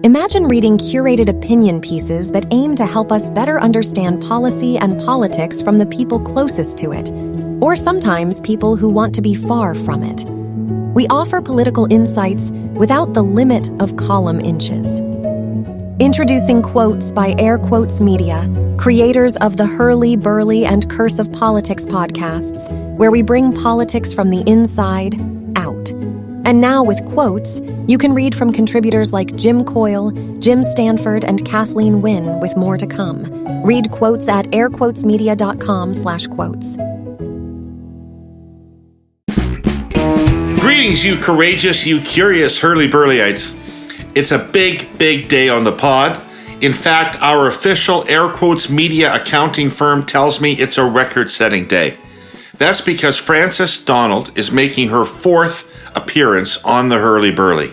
Imagine reading curated opinion pieces that aim to help us better understand policy and politics from the people closest to it, or sometimes people who want to be far from it. We offer political insights without the limit of column inches. Introducing Quotes by Air Quotes Media, creators of the Herle Burly and Curse of Politics podcasts, where we bring politics from the inside out. And now with Quotes, you can read from contributors like Jim Coyle, Jim Stanford, and Kathleen Wynne, with more to come. Read Quotes at airquotesmedia.com/quotes. Greetings, you courageous, you curious Herle Burlyites. It's a big, big day on the pod. In fact, our official Air Quotes Media accounting firm tells me it's a record-setting day. That's because Frances Donald is making her fourth appearance on the Herle Burly,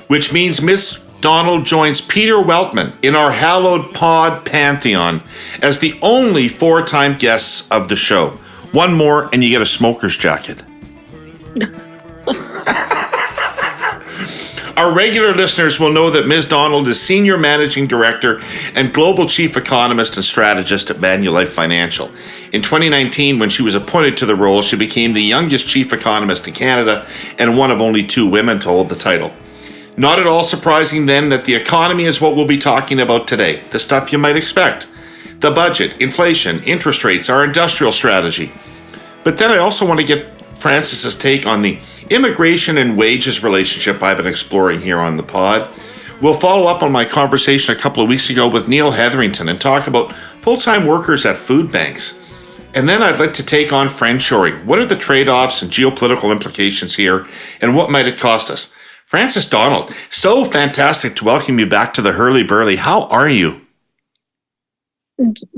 which means Miss Donald joins Peter Weltman in our hallowed pod pantheon as the only four-time guests of the show. One more and you get a smoker's jacket. Our regular listeners will know that Ms. Donald is Senior Managing Director and Global Chief Economist and Strategist at Manulife Financial. In 2019, when she was appointed to the role, she became the youngest Chief Economist in Canada and one of only two women to hold the title. Not at all surprising then that the economy is what we'll be talking about today, the stuff you might expect. The budget, inflation, interest rates, our industrial strategy. But then I also want to get Frances's take on the immigration and wages relationship I've been exploring here on the pod. We'll follow up on my conversation a couple of weeks ago with Neil Hetherington and talk about full-time workers at food banks. And then I'd like to take on friendshoring. What are the trade-offs and geopolitical implications here, and what might it cost us? Frances Donald, so fantastic to welcome you back to the Herle Burly. How are you?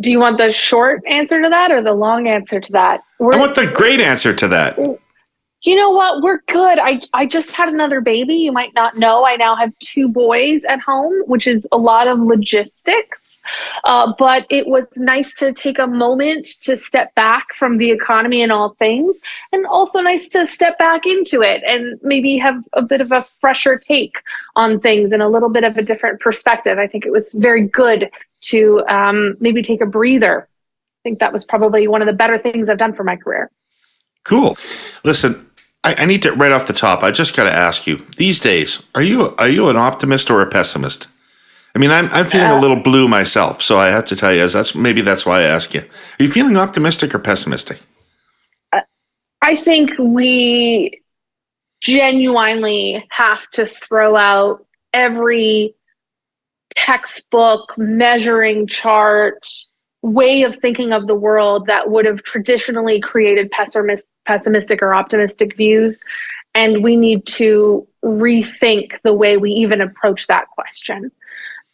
Do you want the short answer to that or the long answer to that? I want the great answer to that. You know what? We're good. I just had another baby. You might not know. I now have two boys at home, which is a lot of logistics. But it was nice to take a moment to step back from the economy and all things, and also nice to step back into it and maybe have a bit of a fresher take on things and a little bit of a different perspective. I think it was very good to maybe take a breather. I think that was probably one of the better things I've done for my career. Cool. Listen, I need to, right off the top, I just got to ask you, these days, are you an optimist or a pessimist? I mean, I'm feeling a little blue myself, so I have to tell you, that's why I ask you. Are you feeling optimistic or pessimistic? I think we genuinely have to throw out every textbook, measuring chart, way of thinking of the world that would have traditionally created pessimistic or optimistic views. And we need to rethink the way we even approach that question.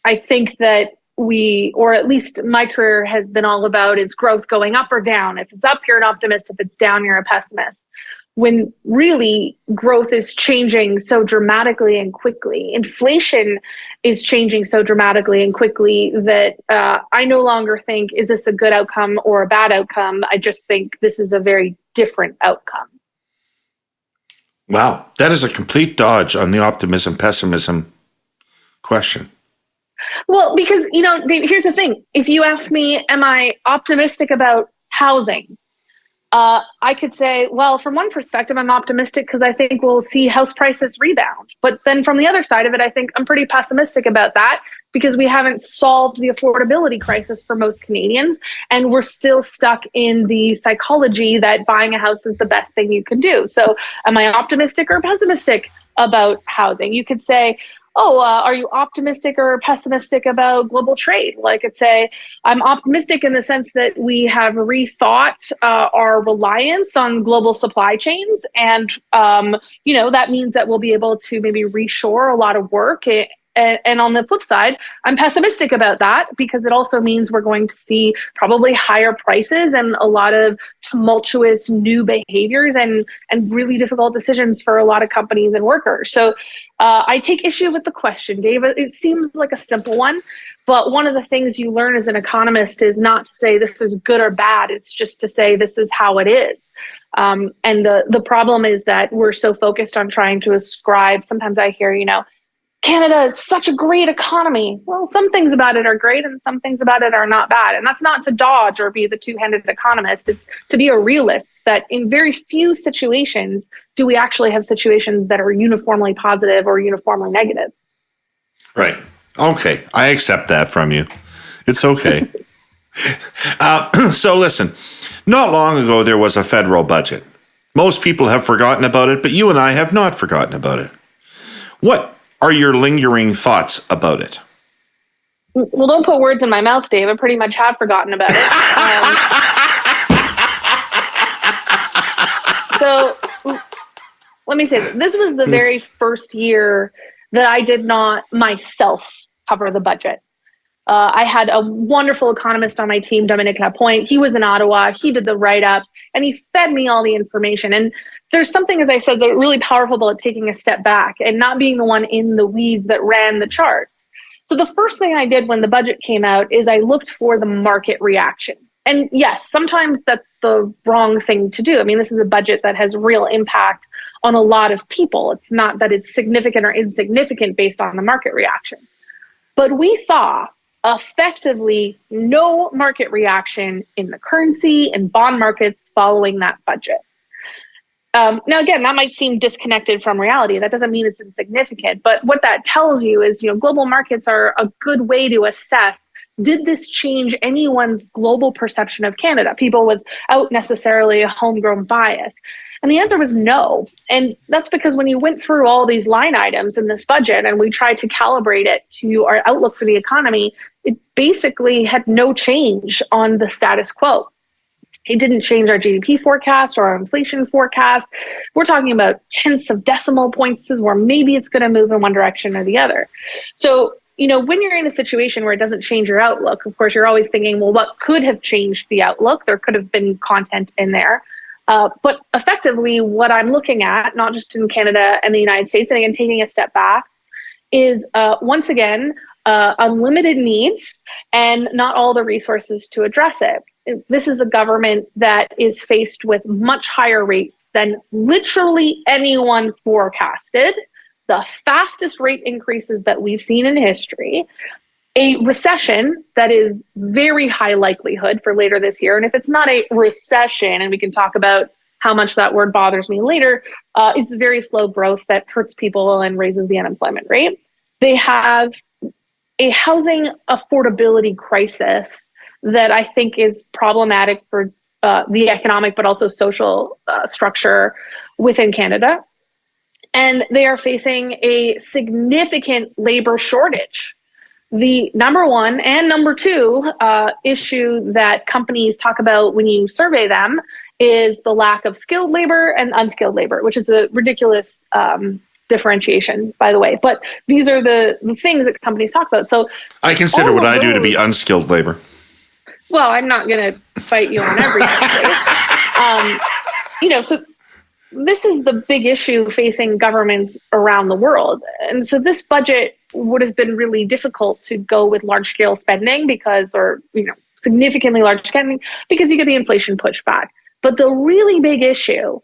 I think that or at least my career has been all about, is growth going up or down? If it's up, you're an optimist. If it's down, you're a pessimist. When really growth is changing so dramatically and quickly. Inflation is changing so dramatically and quickly that I no longer think, is this a good outcome or a bad outcome? I just think this is a very different outcome. Wow, that is a complete dodge on the optimism-pessimism question. Well, because, Dave, here's the thing. If you ask me, am I optimistic about housing? I could say, well, from one perspective, I'm optimistic because I think we'll see house prices rebound. But then from the other side of it, I think I'm pretty pessimistic about that because we haven't solved the affordability crisis for most Canadians. And we're still stuck in the psychology that buying a house is the best thing you can do. So am I optimistic or pessimistic about housing? You could say, are you optimistic or pessimistic about global trade? Well, I could say I'm optimistic in the sense that we have rethought our reliance on global supply chains. And, that means that we'll be able to maybe reshore a lot of work. And on the flip side, I'm pessimistic about that because it also means we're going to see probably higher prices and a lot of tumultuous new behaviors and really difficult decisions for a lot of companies and workers. So I take issue with the question, Dave. It seems like a simple one, but one of the things you learn as an economist is not to say this is good or bad. It's just to say this is how it is. And the problem is that we're so focused on trying to ascribe, sometimes I hear, Canada is such a great economy. Well, some things about it are great and some things about it are not bad. And that's not to dodge or be the two-handed economist. It's to be a realist that in very few situations do we actually have situations that are uniformly positive or uniformly negative. Right. Okay. I accept that from you. It's okay. So listen, not long ago there was a federal budget. Most people have forgotten about it, but you and I have not forgotten about it. What are your lingering thoughts about it? Well, don't put words in my mouth, Dave. I pretty much have forgotten about it. So let me say this was the very first year that I did not myself cover the budget. I had a wonderful economist on my team, Dominic Lapointe. He was in Ottawa. He did the write-ups, and he fed me all the information. And there's something, as I said, that really powerful about taking a step back and not being the one in the weeds that ran the charts. So the first thing I did when the budget came out is I looked for the market reaction. And yes, sometimes that's the wrong thing to do. I mean, this is a budget that has real impact on a lot of people. It's not that it's significant or insignificant based on the market reaction. But we saw effectively no market reaction in the currency and bond markets following that budget. Now, again, that might seem disconnected from reality. That doesn't mean it's insignificant. But what that tells you is, global markets are a good way to assess, did this change anyone's global perception of Canada? People without necessarily a homegrown bias. And the answer was no. And that's because when you went through all these line items in this budget and we tried to calibrate it to our outlook for the economy, it basically had no change on the status quo. It didn't change our GDP forecast or our inflation forecast. We're talking about tenths of decimal points where maybe it's going to move in one direction or the other. So, when you're in a situation where it doesn't change your outlook, of course, you're always thinking, well, what could have changed the outlook? There could have been content in there. But effectively, what I'm looking at, not just in Canada and the United States, and again, taking a step back, is once again, unlimited needs and not all the resources to address it. This is a government that is faced with much higher rates than literally anyone forecasted, the fastest rate increases that we've seen in history, a recession that is very high likelihood for later this year. And if it's not a recession, and we can talk about how much that word bothers me later, it's very slow growth that hurts people and raises the unemployment rate. They have a housing affordability crisis that I think is problematic for the economic but also social structure within Canada. And they are facing a significant labor shortage. The number one and number two issue that companies talk about when you survey them is the lack of skilled labor and unskilled labor, which is a ridiculous differentiation, by the way. But these are the things that companies talk about. So I consider what I do to be unskilled labor. Well, I'm not going to fight you on everything. So this is the big issue facing governments around the world. And so this budget would have been really difficult to go with large scale spending significantly large spending because you get the inflation pushback. But the really big issue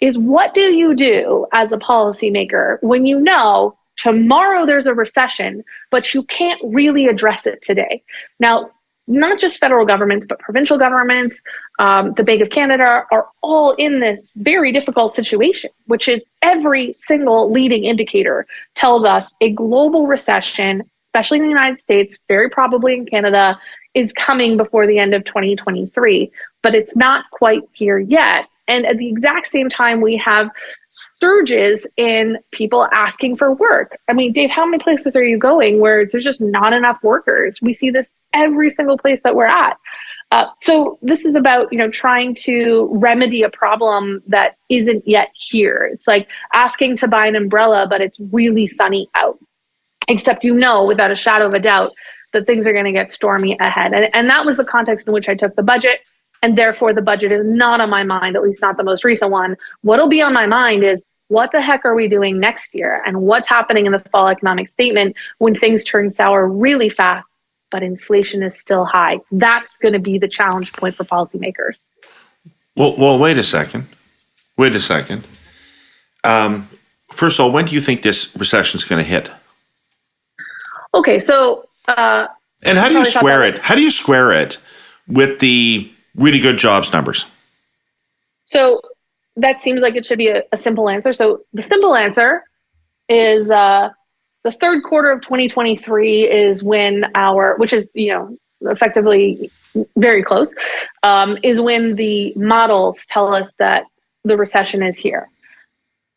is, what do you do as a policymaker when you know tomorrow there's a recession, but you can't really address it today? Now, not just federal governments, but provincial governments, the Bank of Canada are all in this very difficult situation, which is every single leading indicator tells us a global recession, especially in the United States, very probably in Canada, is coming before the end of 2023, but it's not quite here yet. And at the exact same time, we have surges in people asking for work. I mean, Dave, how many places are you going where there's just not enough workers? We see this every single place that we're at. So this is about, trying to remedy a problem that isn't yet here. It's like asking to buy an umbrella, but it's really sunny out. Except without a shadow of a doubt that things are going to get stormy ahead. And that was the context in which I took the budget. And therefore, the budget is not on my mind, at least not the most recent one. What'll be on my mind is, what the heck are we doing next year? And what's happening in the fall economic statement when things turn sour really fast, but inflation is still high? That's going to be the challenge point for policymakers. Well, wait a second. First of all, when do you think this recession is going to hit? Okay, so and how do you square it? How do you square it with the really good jobs numbers? So that seems like it should be a simple answer. So the simple answer is the third quarter of 2023 is when which is, effectively very close, is when the models tell us that the recession is here.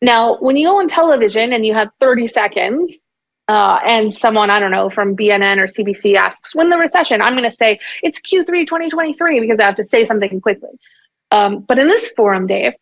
Now, when you go on television and you have 30 seconds and someone, I don't know, from BNN or CBC asks, when the recession, I'm going to say it's Q3 2023 because I have to say something quickly. But in this forum, Dave,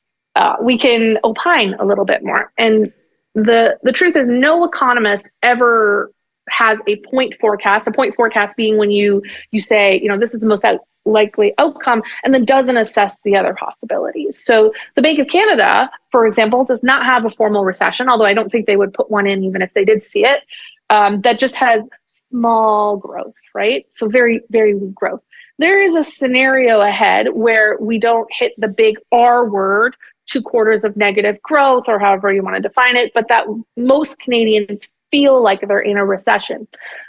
we can opine a little bit more. And the truth is no economist ever has a point forecast being when you say, this is the most likely outcome, and then doesn't assess the other possibilities. So the Bank of Canada, for example, does not have a formal recession, although I don't think they would put one in even if they did see it. That just has small growth, right? So very, very weak growth. There is a scenario ahead where we don't hit the big R word, 2 quarters of negative growth, or however you want to define it, but that most Canadians feel like they're in a recession. In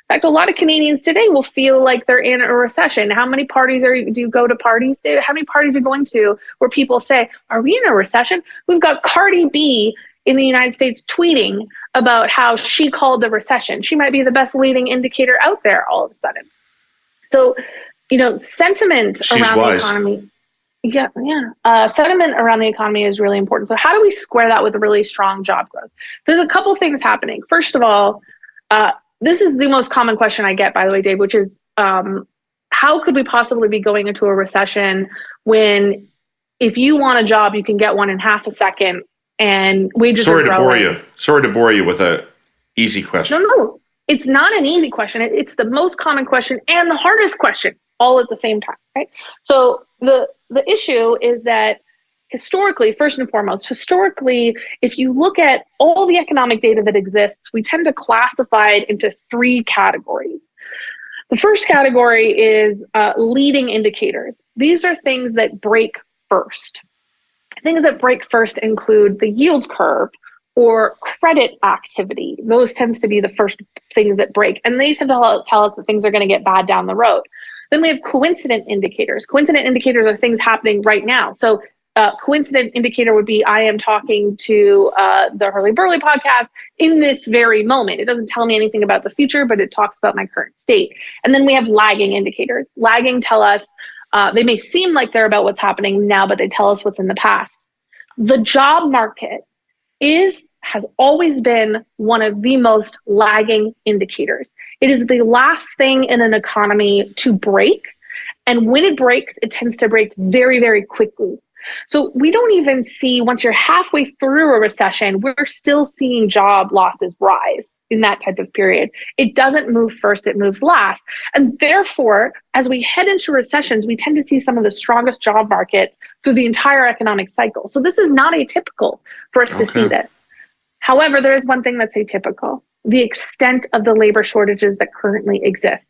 fact, a lot of Canadians today will feel like they're in a recession. How many parties do you go to parties? How many parties are you going to where people say, are we in a recession? We've got Cardi B in the United States tweeting about how she called the recession. She might be the best leading indicator out there all of a sudden. So, sentiment around the economy. Sentiment around the economy is really important. So how do we square that with a really strong job growth? There's a couple things happening. First of all, this is the most common question I get, by the way, Dave, which is how could we possibly be going into a recession when if you want a job, you can get one in half a second and wages are growing? Sorry to bore you with a easy question. No, it's not an easy question. It's the most common question and the hardest question all at the same time, right? So the issue is that historically, first and foremost, if you look at all the economic data that exists, we tend to classify it into 3 categories. The first category is leading indicators. These are things that break first. Things that break first include the yield curve or credit activity. Those tends to be the first things that break, and they tend to tell us that things are going to get bad down the road. Then we have coincident indicators. Coincident indicators are things happening right now. So coincident indicator would be I am talking to the Herle Burly podcast in this very moment. It doesn't tell me anything about the future, but it talks about my current state. And then we have lagging indicators. Lagging tell us, they may seem like they're about what's happening now, but they tell us what's in the past. The job market has always been one of the most lagging indicators. It is the last thing in an economy to break. And when it breaks, it tends to break very, very quickly. So we don't even see, once you're halfway through a recession, we're still seeing job losses rise in that type of period. It doesn't move first, it moves last. And therefore, as we head into recessions, we tend to see some of the strongest job markets through the entire economic cycle. So this is not atypical for us to see this. However, there is one thing that's atypical: the extent of the labor shortages that currently exist.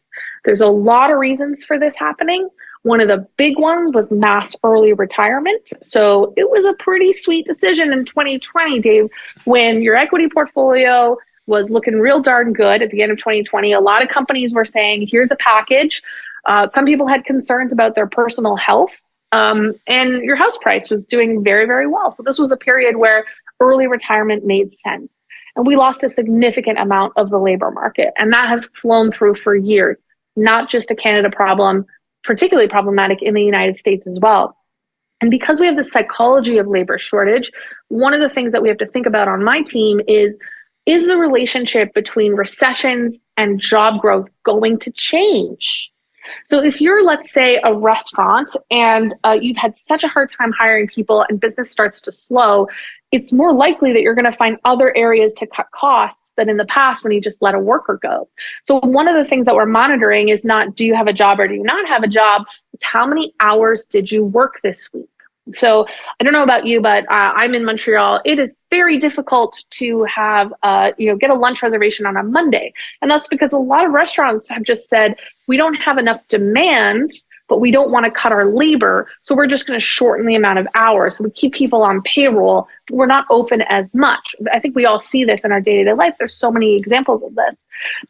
There's a lot of reasons for this happening. One of the big ones was mass early retirement. So it was a pretty sweet decision in 2020, Dave, when your equity portfolio was looking real darn good at the end of 2020. A lot of companies were saying, here's a package. Some people had concerns about their personal health, and your house price was doing very, very well. So this was a period where early retirement made sense. And we lost a significant amount of the labor market. And that has flown through for years, not just a Canada problem, particularly problematic in the United States as well. And because we have the psychology of labor shortage, one of the things that we have to think about on my team is the relationship between recessions and job growth going to change? So if you're, let's say, a restaurant and you've had such a hard time hiring people and business starts to slow, it's more likely that you're going to find other areas to cut costs than in the past when you just let a worker go. So one of the things that we're monitoring is not, do you have a job or do you not have a job? It's how many hours did you work this week? So I don't know about you, but I'm in Montreal. It is very difficult to have, get a lunch reservation on a Monday. And that's because a lot of restaurants have just said, we don't have enough demand, but we don't want to cut our labor. So we're just going to shorten the amount of hours. So we keep people on payroll. But we're not open as much. I think we all see this in our day-to-day life. There's so many examples of this.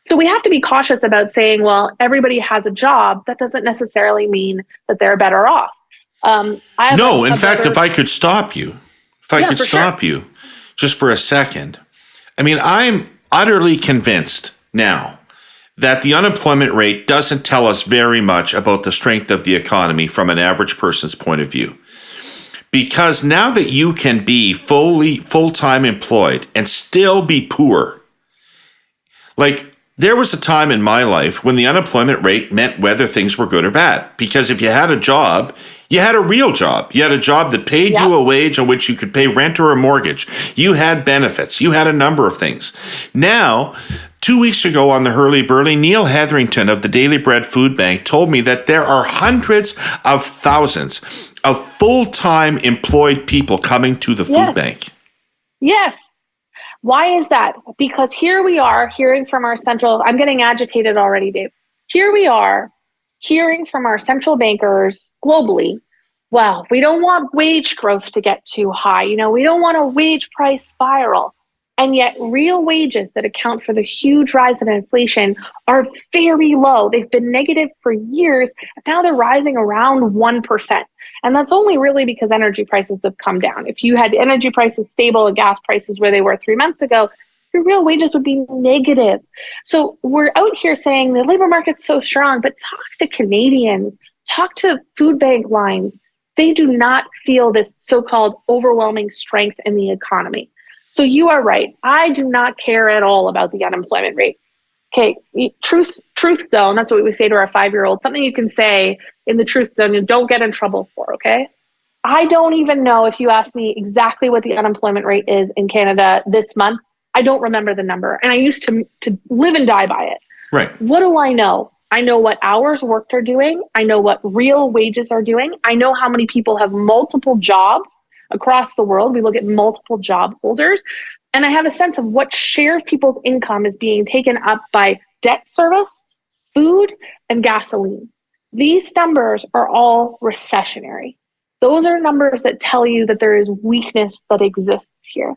So we have to be cautious about saying, well, everybody has a job. That doesn't necessarily mean that they're better off. In fact, if I could stop you, you just for a second. I mean, I'm utterly convinced now that the unemployment rate doesn't tell us very much about the strength of the economy from an average person's point of view. Because now that you can be full-time employed and still be poor, like there was a time in my life when the unemployment rate meant whether things were good or bad. Because if you had a job, you had a real job. You had a job that paid you a wage on which you could pay rent or a mortgage. You had benefits. You had a number of things. Now, 2 weeks ago on the Herle Burly, Neil Hetherington of the Daily Bread Food Bank told me that there are hundreds of thousands of full-time employed people coming to the food bank. Yes. Why is that? Because here we are hearing from our I'm getting agitated already, Dave. Here we are hearing from our central bankers globally, well, we don't want wage growth to get too high. We don't want a wage price spiral. And yet real wages that account for the huge rise in inflation are very low. They've been negative for years. Now they're rising around 1%. And that's only really because energy prices have come down. If you had energy prices stable and gas prices where they were 3 months ago, your real wages would be negative. So we're out here saying the labor market's so strong, but talk to Canadians, talk to food bank lines. They do not feel this so-called overwhelming strength in the economy. So you are right. I do not care at all about the unemployment rate. Okay, truth zone, that's what we say to our 5-year-old, something you can say in the truth zone you don't get in trouble for, okay? I don't even know if you ask me exactly what the unemployment rate is in Canada this month. I don't remember the number. And I used to live and die by it. Right. What do I know? I know what hours worked are doing. I know what real wages are doing. I know how many people have multiple jobs across the world. We look at multiple job holders. And I have a sense of what share of people's income is being taken up by debt service, food, and gasoline. These numbers are all recessionary. Those are numbers that tell you that there is weakness that exists here.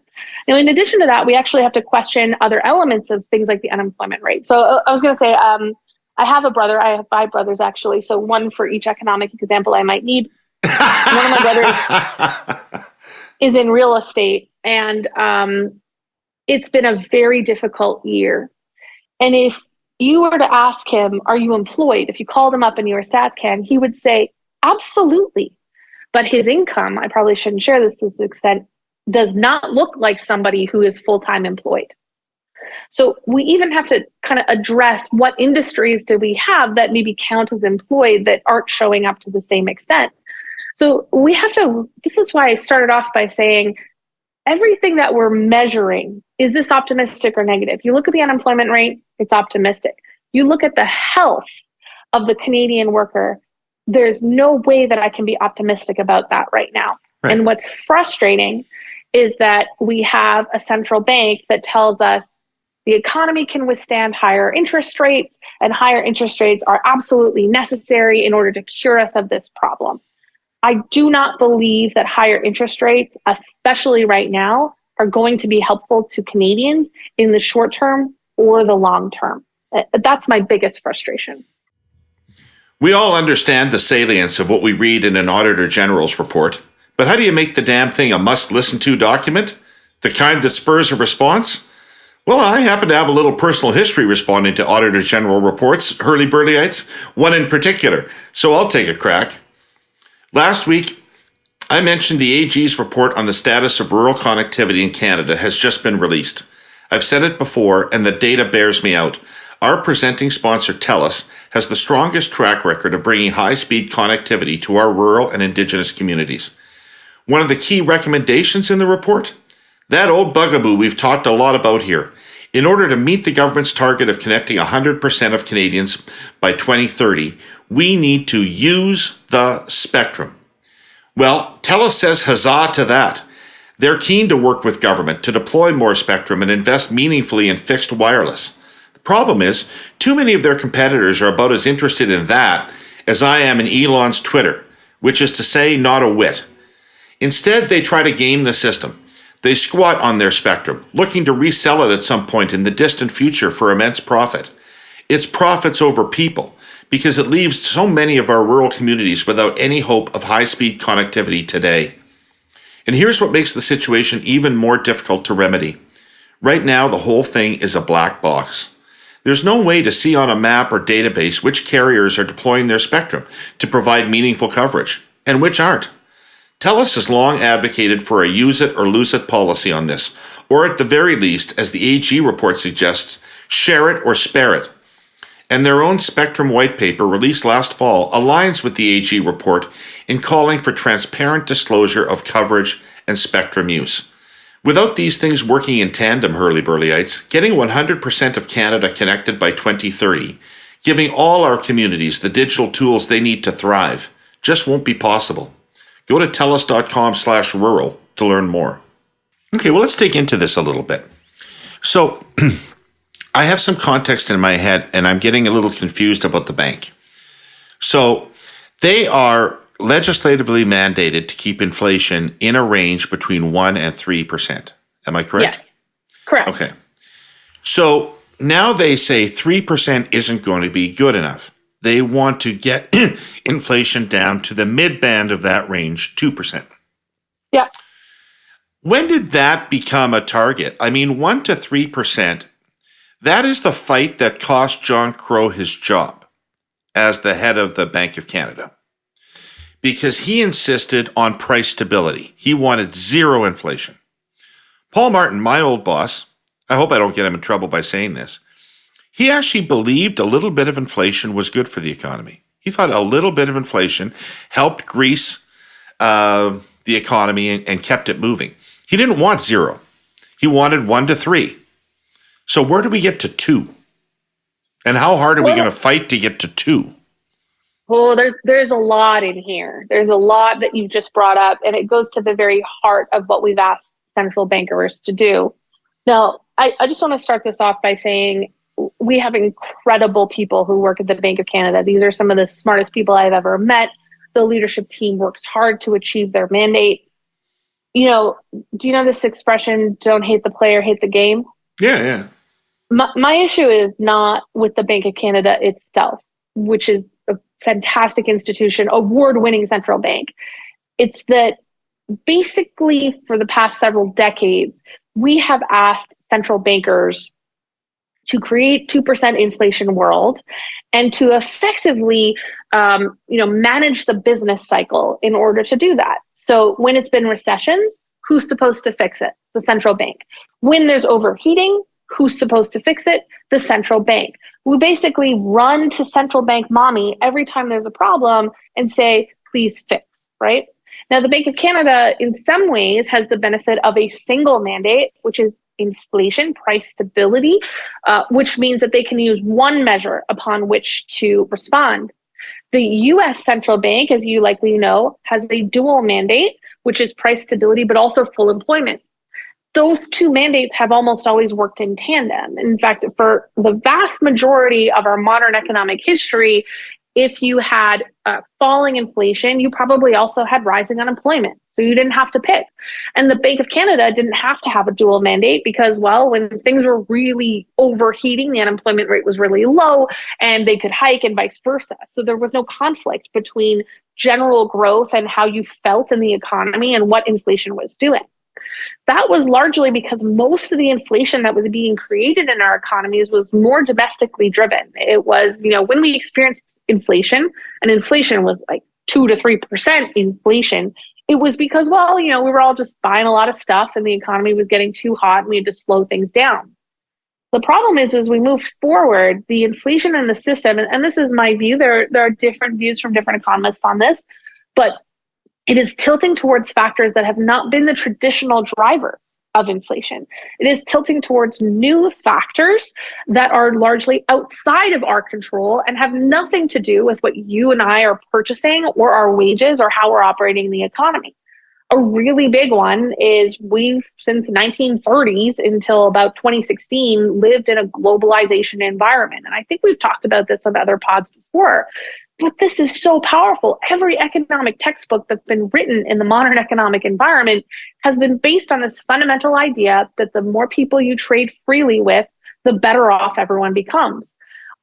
Now, in addition to that, we actually have to question other elements of things like the unemployment rate. So I was going to say, I have a brother. I have 5 brothers, actually. So one for each economic example I might need. One of my brothers is in real estate, and it's been a very difficult year. And if you were to ask him, are you employed? If you called him up in your StatsCan, he would say, absolutely. But his income, I probably shouldn't share this to this extent, does not look like somebody who is full-time employed. So we even have to kind of address what industries do we have that maybe count as employed that aren't showing up to the same extent. So we have to, this is why I started off by saying everything that we're measuring, is this optimistic or negative? You look at the unemployment rate, it's optimistic. You look at the health of the Canadian worker, there's no way that I can be optimistic about that right now. Right. And what's frustrating is that we have a central bank that tells us the economy can withstand higher interest rates, and higher interest rates are absolutely necessary in order to cure us of this problem. I do not believe that higher interest rates, especially right now, are going to be helpful to Canadians in the short term or the long term. That's my biggest frustration. We all understand the salience of what we read in an Auditor General's report, but how do you make the damn thing a must-listen-to document? The kind that spurs a response? Well, I happen to have a little personal history responding to Auditor General reports, Herle Burlyites, one in particular, so I'll take a crack. Last week, I mentioned the AG's report on the status of rural connectivity in Canada has just been released. I've said it before, and the data bears me out. Our presenting sponsor, TELUS, has the strongest track record of bringing high-speed connectivity to our rural and Indigenous communities. One of the key recommendations in the report? That old bugaboo we've talked a lot about here. In order to meet the government's target of connecting 100% of Canadians by 2030, we need to use the spectrum. Well, TELUS says huzzah to that. They're keen to work with government to deploy more spectrum and invest meaningfully in fixed wireless. The problem is, too many of their competitors are about as interested in that as I am in Elon's Twitter, which is to say, not a whit. Instead, they try to game the system. They squat on their spectrum, looking to resell it at some point in the distant future for immense profit. It's profits over people, because it leaves so many of our rural communities without any hope of high-speed connectivity today. And here's what makes the situation even more difficult to remedy. Right now, the whole thing is a black box. There's no way to see on a map or database which carriers are deploying their spectrum to provide meaningful coverage, and which aren't. TELUS has long advocated for a use it or lose it policy on this, or at the very least, as the AG report suggests, share it or spare it. And their own Spectrum white paper released last fall aligns with the AG report in calling for transparent disclosure of coverage and spectrum use. Without these things working in tandem, Herle Burlyites, getting 100% of Canada connected by 2030, giving all our communities the digital tools they need to thrive, just won't be possible. Go to telus.com/rural to learn more. Okay, well, let's dig into this a little bit. So, I have some context in my head, and I'm getting a little confused about the bank. So, they are legislatively mandated to keep inflation in a range between 1% and 3%. Am I correct? Yes, correct. Okay. So, now they say 3% isn't going to be good enough. They want to get inflation down to the mid-band of that range, 2%. Yeah. When did that become a target? I mean, 1% to 3%, that is the fight that cost John Crow his job as the head of the Bank of Canada, because he insisted on price stability. He wanted zero inflation. Paul Martin, my old boss, I hope I don't get him in trouble by saying this, he actually believed a little bit of inflation was good for the economy. He thought a little bit of inflation helped grease the economy and kept it moving. He didn't want zero. He wanted 1% to 3%. So where do we get to 2%? And how hard are we going to fight to get to 2%? Well, there's a lot in here. There's a lot that you've just brought up, and it goes to the very heart of what we've asked central bankers to do. Now, I just want to start this off by saying we have incredible people who work at the Bank of Canada. These are some of the smartest people I've ever met. The leadership team works hard to achieve their mandate. You know, do you know this expression, don't hate the player, hate the game? Yeah. My issue is not with the Bank of Canada itself, which is a fantastic institution, award-winning central bank. It's that basically for the past several decades, we have asked central bankers to create 2% inflation world and to effectively manage the business cycle in order to do that. So when it's been recessions, who's supposed to fix it? The central bank. When there's overheating, who's supposed to fix it? The central bank. We basically run to central bank mommy every time there's a problem and say, please fix, right? Now, the Bank of Canada, in some ways, has the benefit of a single mandate, which is inflation, price stability, which means that they can use one measure upon which to respond. The U.S. central bank, as you likely know, has a dual mandate, which is price stability, but also full employment. Those two mandates have almost always worked in tandem. In fact, for the vast majority of our modern economic history, if you had falling inflation, you probably also had rising unemployment. So you didn't have to pick. And the Bank of Canada didn't have to have a dual mandate because, well, when things were really overheating, the unemployment rate was really low and they could hike and vice versa. So there was no conflict between general growth and how you felt in the economy and what inflation was doing. That was largely because most of the inflation that was being created in our economies was more domestically driven. It was, when we experienced inflation, and inflation was like 2% to 3% inflation, it was because, we were all just buying a lot of stuff and the economy was getting too hot and we had to slow things down. The problem is, as we move forward, the inflation in the system, and this is my view, there are different views from different economists on this, but it is tilting towards factors that have not been the traditional drivers of inflation. It is tilting towards new factors that are largely outside of our control and have nothing to do with what you and I are purchasing or our wages or how we're operating the economy. A really big one is we've, since 1930s until about 2016, lived in a globalization environment. And I think we've talked about this on other pods before. But this is so powerful. Every economic textbook that's been written in the modern economic environment has been based on this fundamental idea that the more people you trade freely with, the better off everyone becomes.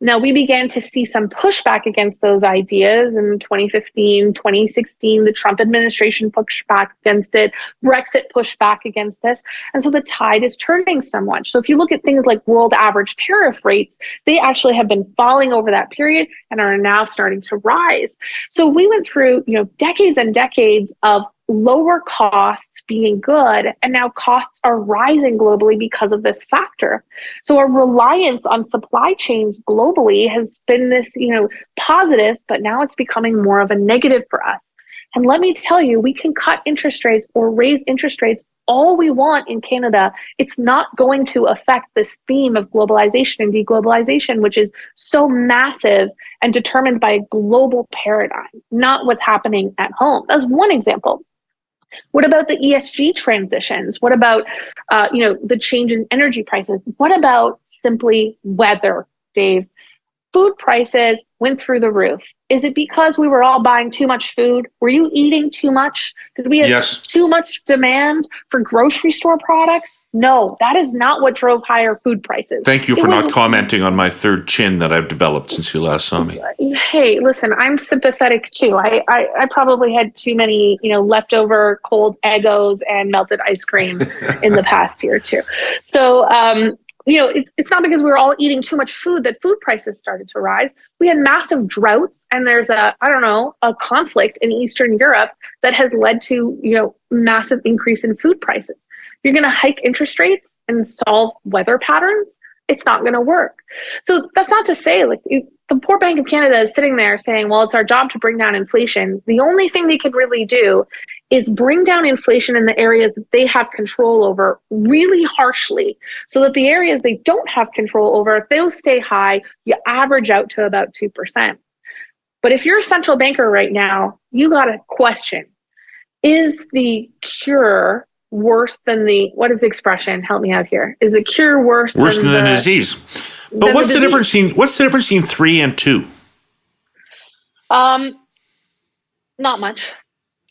Now, we began to see some pushback against those ideas in 2015, 2016. The Trump administration pushed back against it. Brexit pushed back against this. And so the tide is turning somewhat. So if you look at things like world average tariff rates, they actually have been falling over that period and are now starting to rise. So we went through, decades and decades of lower costs being good, and now costs are rising globally because of this factor. So our reliance on supply chains globally has been this, positive, but now it's becoming more of a negative for us. And let me tell you, we can cut interest rates or raise interest rates all we want in Canada. It's not going to affect this theme of globalization and deglobalization, which is so massive and determined by a global paradigm, not what's happening at home. That's one example. What about the ESG transitions? What about, the change in energy prices? What about simply weather, Dave? Food prices went through the roof. Is it because we were all buying too much food? Were you eating too much? Did we have too much demand for grocery store products? No, that is not what drove higher food prices. Thank you for not commenting on my third chin that I've developed since you last saw me. Hey, listen, I'm sympathetic too. I probably had too many, leftover cold Eggos and melted ice cream in the past year too. So, it's not because we were all eating too much food that food prices started to rise. We had massive droughts, and there's a conflict in Eastern Europe that has led to, massive increase in food prices. You're going to hike interest rates and solve weather patterns. It's not going to work. So that's not to say the poor Bank of Canada is sitting there saying, well, it's our job to bring down inflation. The only thing they could really do is bring down inflation in the areas that they have control over really harshly, so that the areas they don't have control over, if they'll stay high, you average out to about 2%. But if you're a central banker right now, you got to question, is the cure worse than what is the expression? Help me out here. Is the cure worse than the disease? But what's the difference between 3 and 2? Not much.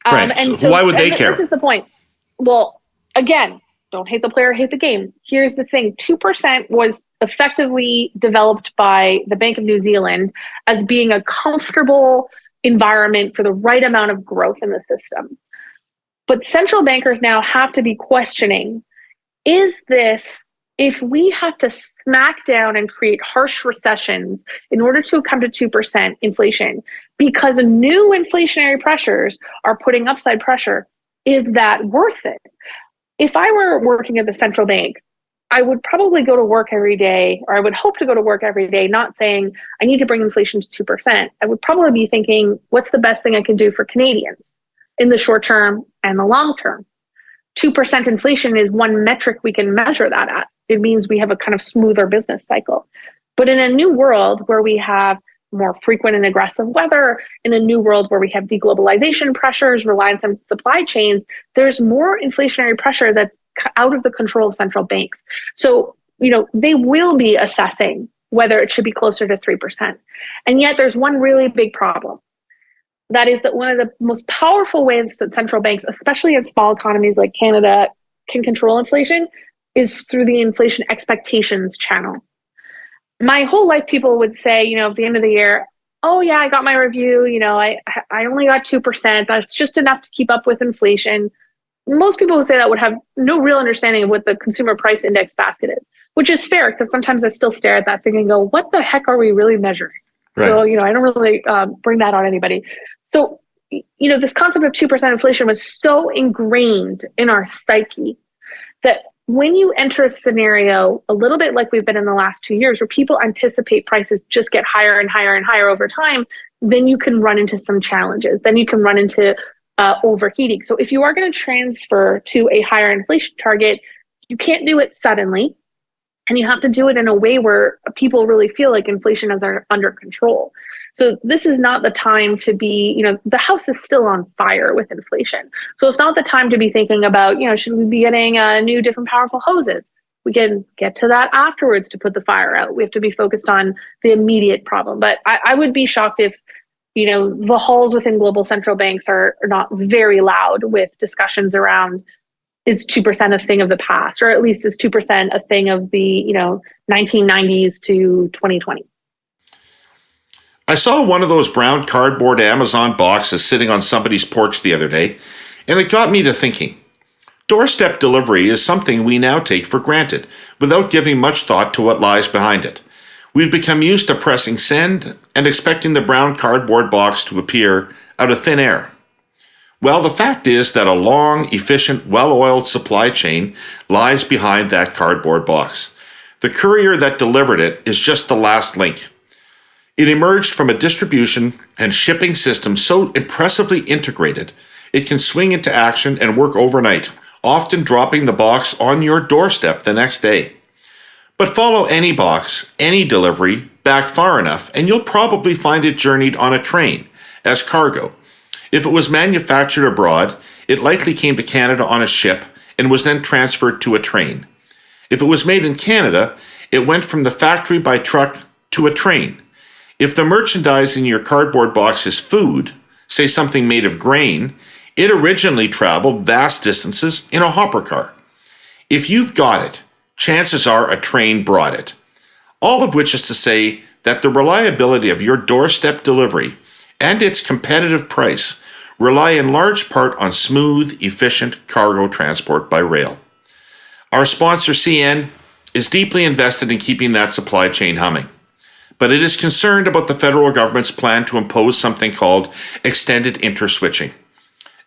Right. And so why would they care? This is the point. Well, again, don't hate the player, hate the game. Here's the thing. 2% was effectively developed by the Bank of New Zealand as being a comfortable environment for the right amount of growth in the system. But central bankers now have to be questioning, is this, if we have to smack down and create harsh recessions in order to come to 2% inflation, because new inflationary pressures are putting upside pressure, is that worth it? If I were working at the central bank, I would probably go to work every day, or I would hope to go to work every day, not saying I need to bring inflation to 2%. I would probably be thinking, what's the best thing I can do for Canadians in the short term and the long term? 2% inflation is one metric we can measure that at. It means we have a kind of smoother business cycle. But in a new world where we have more frequent and aggressive weather, in a new world where we have deglobalization pressures, reliance on supply chains, there's more inflationary pressure that's out of the control of central banks. So, they will be assessing whether it should be closer to 3%. And yet there's one really big problem. That is that one of the most powerful ways that central banks, especially in small economies like Canada, can control inflation is through the inflation expectations channel. My whole life, people would say, at the end of the year, oh yeah, I got my review. I only got 2%. That's just enough to keep up with inflation. Most people who say that would have no real understanding of what the consumer price index basket is, which is fair because sometimes I still stare at that thing and go, what the heck are we really measuring? Right. So, I don't really bring that on anybody. So, this concept of 2% inflation was so ingrained in our psyche that when you enter a scenario a little bit like we've been in the last 2 years, where people anticipate prices just get higher and higher and higher over time, then you can run into some challenges. Then you can run into overheating. So if you are going to transfer to a higher inflation target, you can't do it suddenly. And you have to do it in a way where people really feel like inflation is under control. So this is not the time to be, the house is still on fire with inflation. So it's not the time to be thinking about, should we be getting new, different, powerful hoses? We can get to that afterwards to put the fire out. We have to be focused on the immediate problem. But I would be shocked if the halls within global central banks are not very loud with discussions around, is 2% a thing of the past, or at least is 2% a thing of the 1990s to 2020. I saw one of those brown cardboard Amazon boxes sitting on somebody's porch the other day, and it got me to thinking. Doorstep delivery is something we now take for granted, without giving much thought to what lies behind it. We've become used to pressing send and expecting the brown cardboard box to appear out of thin air. Well, the fact is that a long, efficient, well-oiled supply chain lies behind that cardboard box. The courier that delivered it is just the last link. It emerged from a distribution and shipping system so impressively integrated, it can swing into action and work overnight, often dropping the box on your doorstep the next day. But follow any box, any delivery, back far enough, and you'll probably find it journeyed on a train as cargo. If it was manufactured abroad, it likely came to Canada on a ship and was then transferred to a train. If it was made in Canada, it went from the factory by truck to a train. If the merchandise in your cardboard box is food, say something made of grain, it originally traveled vast distances in a hopper car. If you've got it, chances are a train brought it. All of which is to say that the reliability of your doorstep delivery and its competitive price rely in large part on smooth, efficient cargo transport by rail. Our sponsor, CN, is deeply invested in keeping that supply chain humming, but it is concerned about the federal government's plan to impose something called extended interswitching.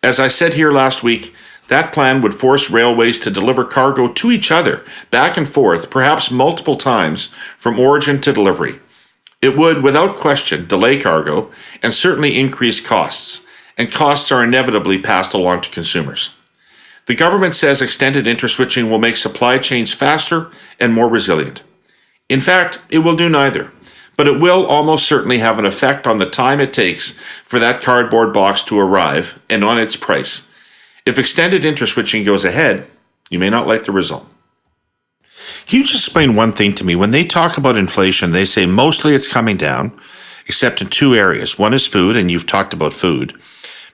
As I said here last week, that plan would force railways to deliver cargo to each other, back and forth, perhaps multiple times, from origin to delivery. It would, without question, delay cargo and certainly increase costs, and costs are inevitably passed along to consumers. The government says extended interswitching will make supply chains faster and more resilient. In fact, it will do neither, but it will almost certainly have an effect on the time it takes for that cardboard box to arrive and on its price. If extended interswitching goes ahead, you may not like the result. Can you just explain one thing to me? When they talk about inflation, they say mostly it's coming down, except in two areas. One is food, and you've talked about food.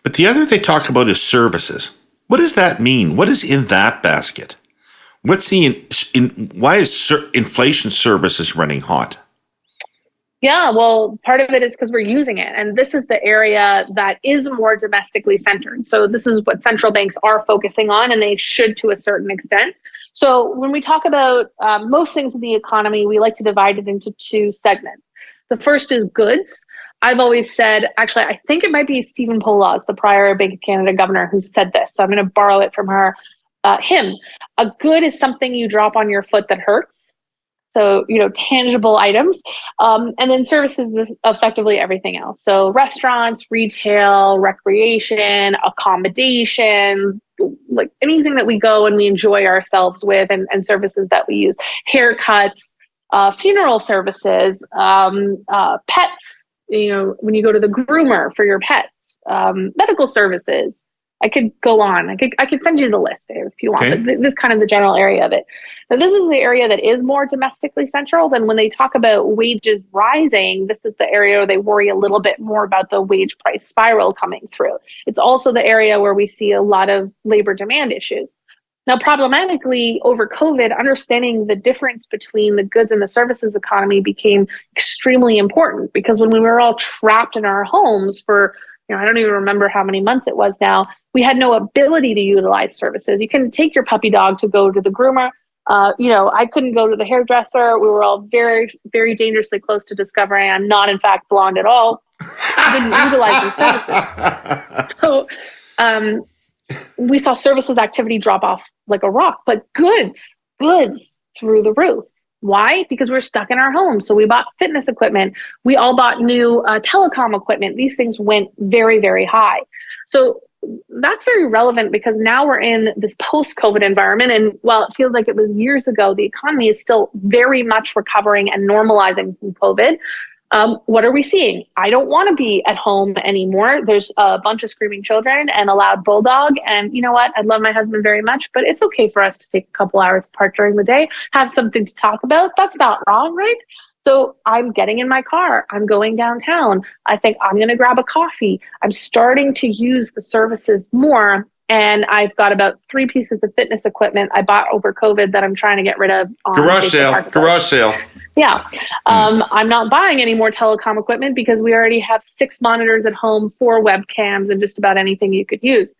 But the other they talk about is services. What does that mean? What is in that basket? What's why is inflation services running hot? Yeah, well, part of it is because we're using it. And this is the area that is more domestically centered. So this is what central banks are focusing on, and they should to a certain extent. So when we talk about most things in the economy, we like to divide it into two segments. The first is goods. I've always said, actually, I think it might be Stephen Poloz, the prior Bank of Canada governor, who said this. So I'm going to borrow it from him. A good is something you drop on your foot that hurts. So, tangible items. And then services is effectively everything else. So restaurants, retail, recreation, accommodations, like anything that we go and we enjoy ourselves with, and services that we use. Haircuts, funeral services, pets, when you go to the groomer for your pet, medical services. I could go on. I could send you the list if you want. Okay. But this is kind of the general area of it. Now, this is the area that is more domestically central. Then when they talk about wages rising, this is the area where they worry a little bit more about the wage price spiral coming through. It's also the area where we see a lot of labor demand issues. Now, problematically, over COVID, understanding the difference between the goods and the services economy became extremely important, because when we were all trapped in our homes for, I don't even remember how many months it was now, we had no ability to utilize services. You couldn't take your puppy dog to go to the groomer. I couldn't go to the hairdresser. We were all very, very dangerously close to discovering I'm not, in fact, blonde at all. I didn't utilize these services. So we saw services activity drop off like a rock, but goods through the roof. Why? Because we're stuck in our homes. So we bought fitness equipment. We all bought new telecom equipment. These things went very, very high. So that's very relevant, because now we're in this post-COVID environment. And while it feels like it was years ago, the economy is still very much recovering and normalizing from COVID. What are we seeing? I don't want to be at home anymore. There's a bunch of screaming children and a loud bulldog. And you know what? I love my husband very much, but it's okay for us to take a couple hours apart during the day, have something to talk about. That's not wrong, right? So I'm getting in my car. I'm going downtown. I think I'm going to grab a coffee. I'm starting to use the services more. And I've got about 3 pieces of fitness equipment I bought over COVID that I'm trying to get rid of on Garage Facebook sale. Marketplace. Garage sale. Yeah. I'm not buying any more telecom equipment because we already have 6 monitors at home, 4 webcams, and just about anything you could use.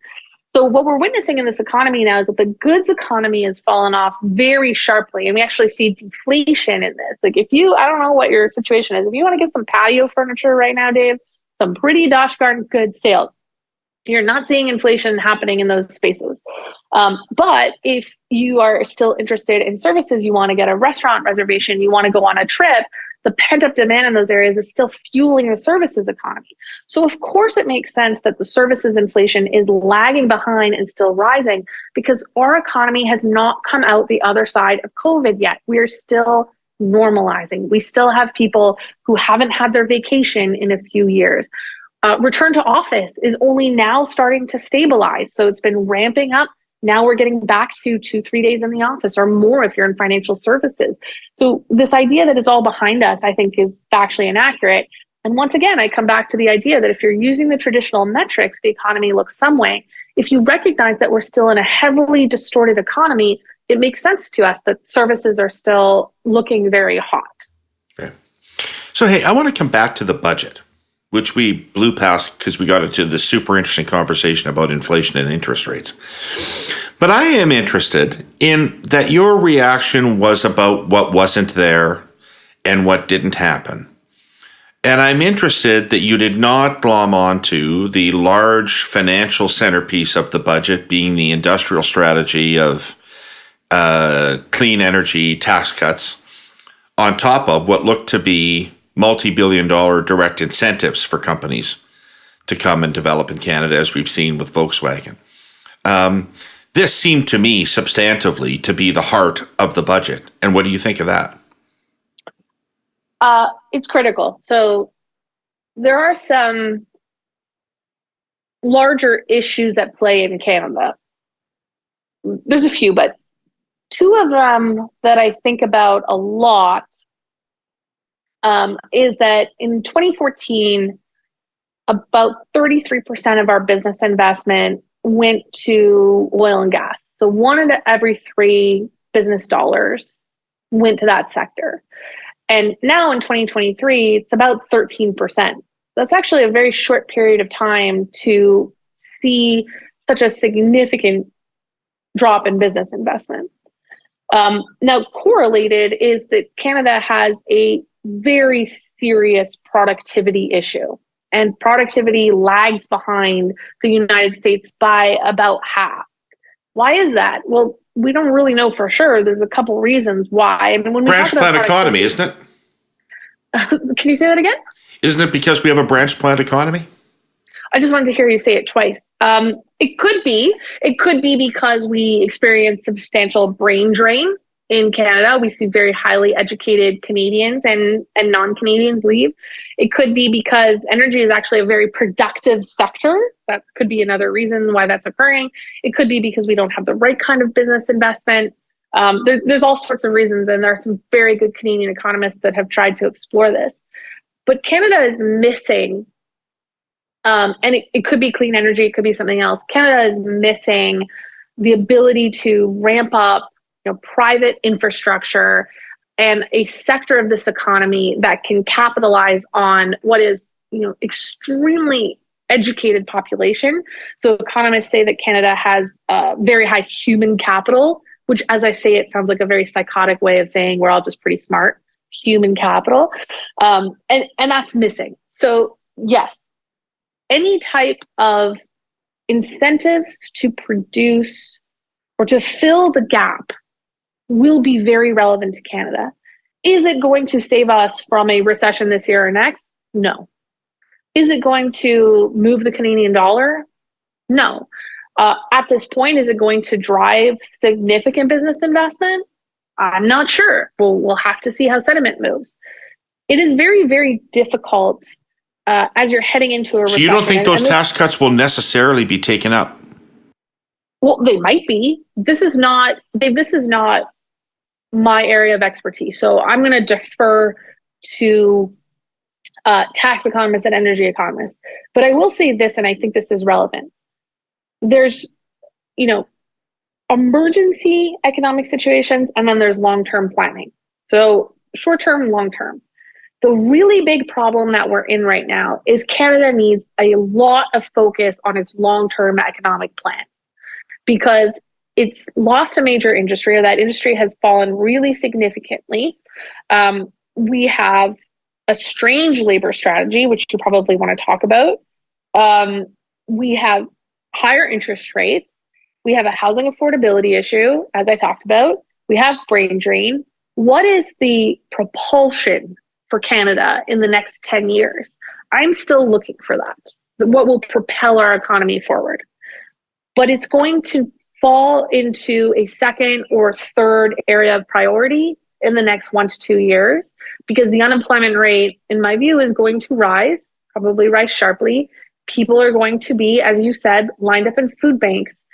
So what we're witnessing in this economy now is that the goods economy has fallen off very sharply. And we actually see deflation in this. Like I don't know what your situation is. If you want to get some patio furniture right now, Dave, some pretty dosh darn good sales. You're not seeing inflation happening in those spaces. But if you are still interested in services, you want to get a restaurant reservation, you want to go on a trip, the pent-up demand in those areas is still fueling the services economy. So of course it makes sense that the services inflation is lagging behind and still rising because our economy has not come out the other side of COVID yet. We are still normalizing. We still have people who haven't had their vacation in a few years. Return to office is only now starting to stabilize. So it's been ramping up. Now we're getting back to 2-3 days in the office or more if you're in financial services. So this idea that it's all behind us, I think, is factually inaccurate. And once again, I come back to the idea that if you're using the traditional metrics, the economy looks some way. If you recognize that we're still in a heavily distorted economy, it makes sense to us that services are still looking very hot. Okay. So, hey, I want to come back to the budget, which we blew past because we got into this super interesting conversation about inflation and interest rates. But I am interested in that your reaction was about what wasn't there and what didn't happen. And I'm interested that you did not glom onto the large financial centerpiece of the budget being the industrial strategy of clean energy tax cuts on top of what looked to be multi-billion-dollar direct incentives for companies to come and develop in Canada, as we've seen with Volkswagen. This seemed to me substantively to be the heart of the budget. And what do you think of that? It's critical. So there are some larger issues at play in Canada. There's a few, but 2 of them that I think about a lot is that in 2014, about 33% of our business investment went to oil and gas. So 1 out of every 3 business dollars went to that sector. And now in 2023, it's about 13%. That's actually a very short period of time to see such a significant drop in business investment. Now, correlated is that Canada has a very serious productivity issue, and productivity lags behind the United States by about half. Why is that? Well, we don't really know for sure. There's a couple reasons why. I mean, when we branch plant economy, isn't it? Can you say that again? Isn't it because we have a branch plant economy? I just wanted to hear you say it twice. It could be. It could be because we experience substantial brain drain in Canada. We see very highly educated Canadians and non-Canadians leave. It could be because energy is actually a very productive sector. That could be another reason why that's occurring. It could be because we don't have the right kind of business investment. There's all sorts of reasons, and there are some very good Canadian economists that have tried to explore this. But Canada is missing, and it could be clean energy, it could be something else. Canada is missing the ability to ramp up private infrastructure and a sector of this economy that can capitalize on what is extremely educated population. So economists say that Canada has very high human capital, which, as I say, it sounds like a very psychotic way of saying we're all just pretty smart. Human capital, and that's missing. So yes, any type of incentives to produce or to fill the gap will be very relevant to Canada. Is it going to save us from a recession this year or next? No. Is it going to move the Canadian dollar? No. At this point, is it going to drive significant business investment? I'm not sure. We'll have to see how sentiment moves. It is very, very difficult as you're heading into a recession. So you don't think those tax cuts will necessarily be taken up? Well, they might be. This is not my area of expertise. So I'm going to defer to tax economists and energy economists. But I will say this, and I think this is relevant. There's, emergency economic situations, and then there's long-term planning. So short-term, long-term. The really big problem that we're in right now is Canada needs a lot of focus on its long-term economic plan, because it's lost a major industry, or that industry has fallen really significantly. We have a strange labor strategy, which you probably want to talk about. We have higher interest rates. We have a housing affordability issue, as I talked about. We have brain drain. What is the propulsion for Canada in the next 10 years? I'm still looking for that. What will propel our economy forward? But it's going to fall into a second or third area of priority in the next 1 to 2 years, because the unemployment rate, in my view, is going to rise, probably rise sharply. People are going to be, as you said, lined up in food banks.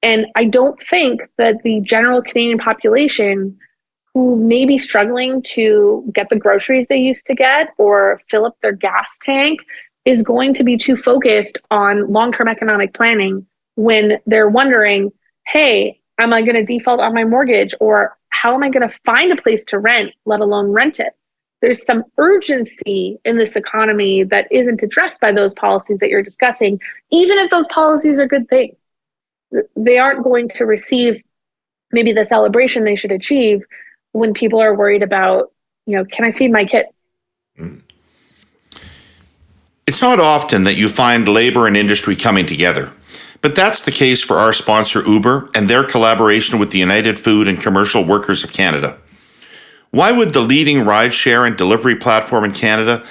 And I don't think that the general Canadian population, who may be struggling to get the groceries they used to get or fill up their gas tank, is going to be too focused on long-term economic planning when they're wondering, hey, am I going to default on my mortgage? Or how am I going to find a place to rent, let alone rent it? There's some urgency in this economy that isn't addressed by those policies that you're discussing, even if those policies are good things. They aren't going to receive maybe the celebration they should achieve when people are worried about, can I feed my kid? It's not often that you find labor and industry coming together, but that's the case for our sponsor Uber and their collaboration with the United Food and Commercial Workers of Canada. Why would the leading rideshare and delivery platform in Canada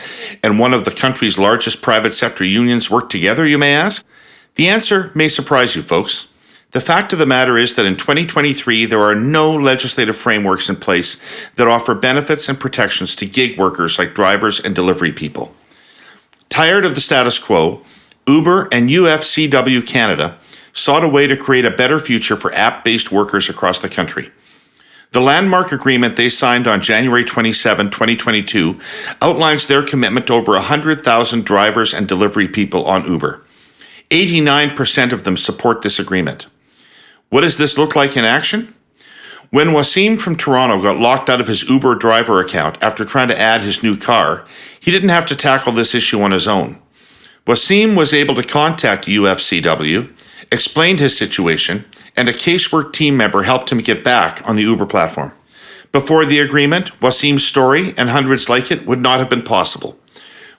and one of the country's largest private sector unions work together, you may ask? The answer may surprise you, folks. The fact of the matter is that in 2023, there are no legislative frameworks in place that offer benefits and protections to gig workers like drivers and delivery people. Tired of the status quo, Uber and UFCW Canada sought a way to create a better future for app-based workers across the country. The landmark agreement they signed on January 27, 2022 outlines their commitment to over 100,000 drivers and delivery people on Uber. 89% of them support this agreement. What does this look like in action? When Wasim from Toronto got locked out of his Uber driver account after trying to add his new car, he didn't have to tackle this issue on his own. Wasim was able to contact UFCW, explained his situation, and a casework team member helped him get back on the Uber platform. Before the agreement, Wasim's story and hundreds like it would not have been possible.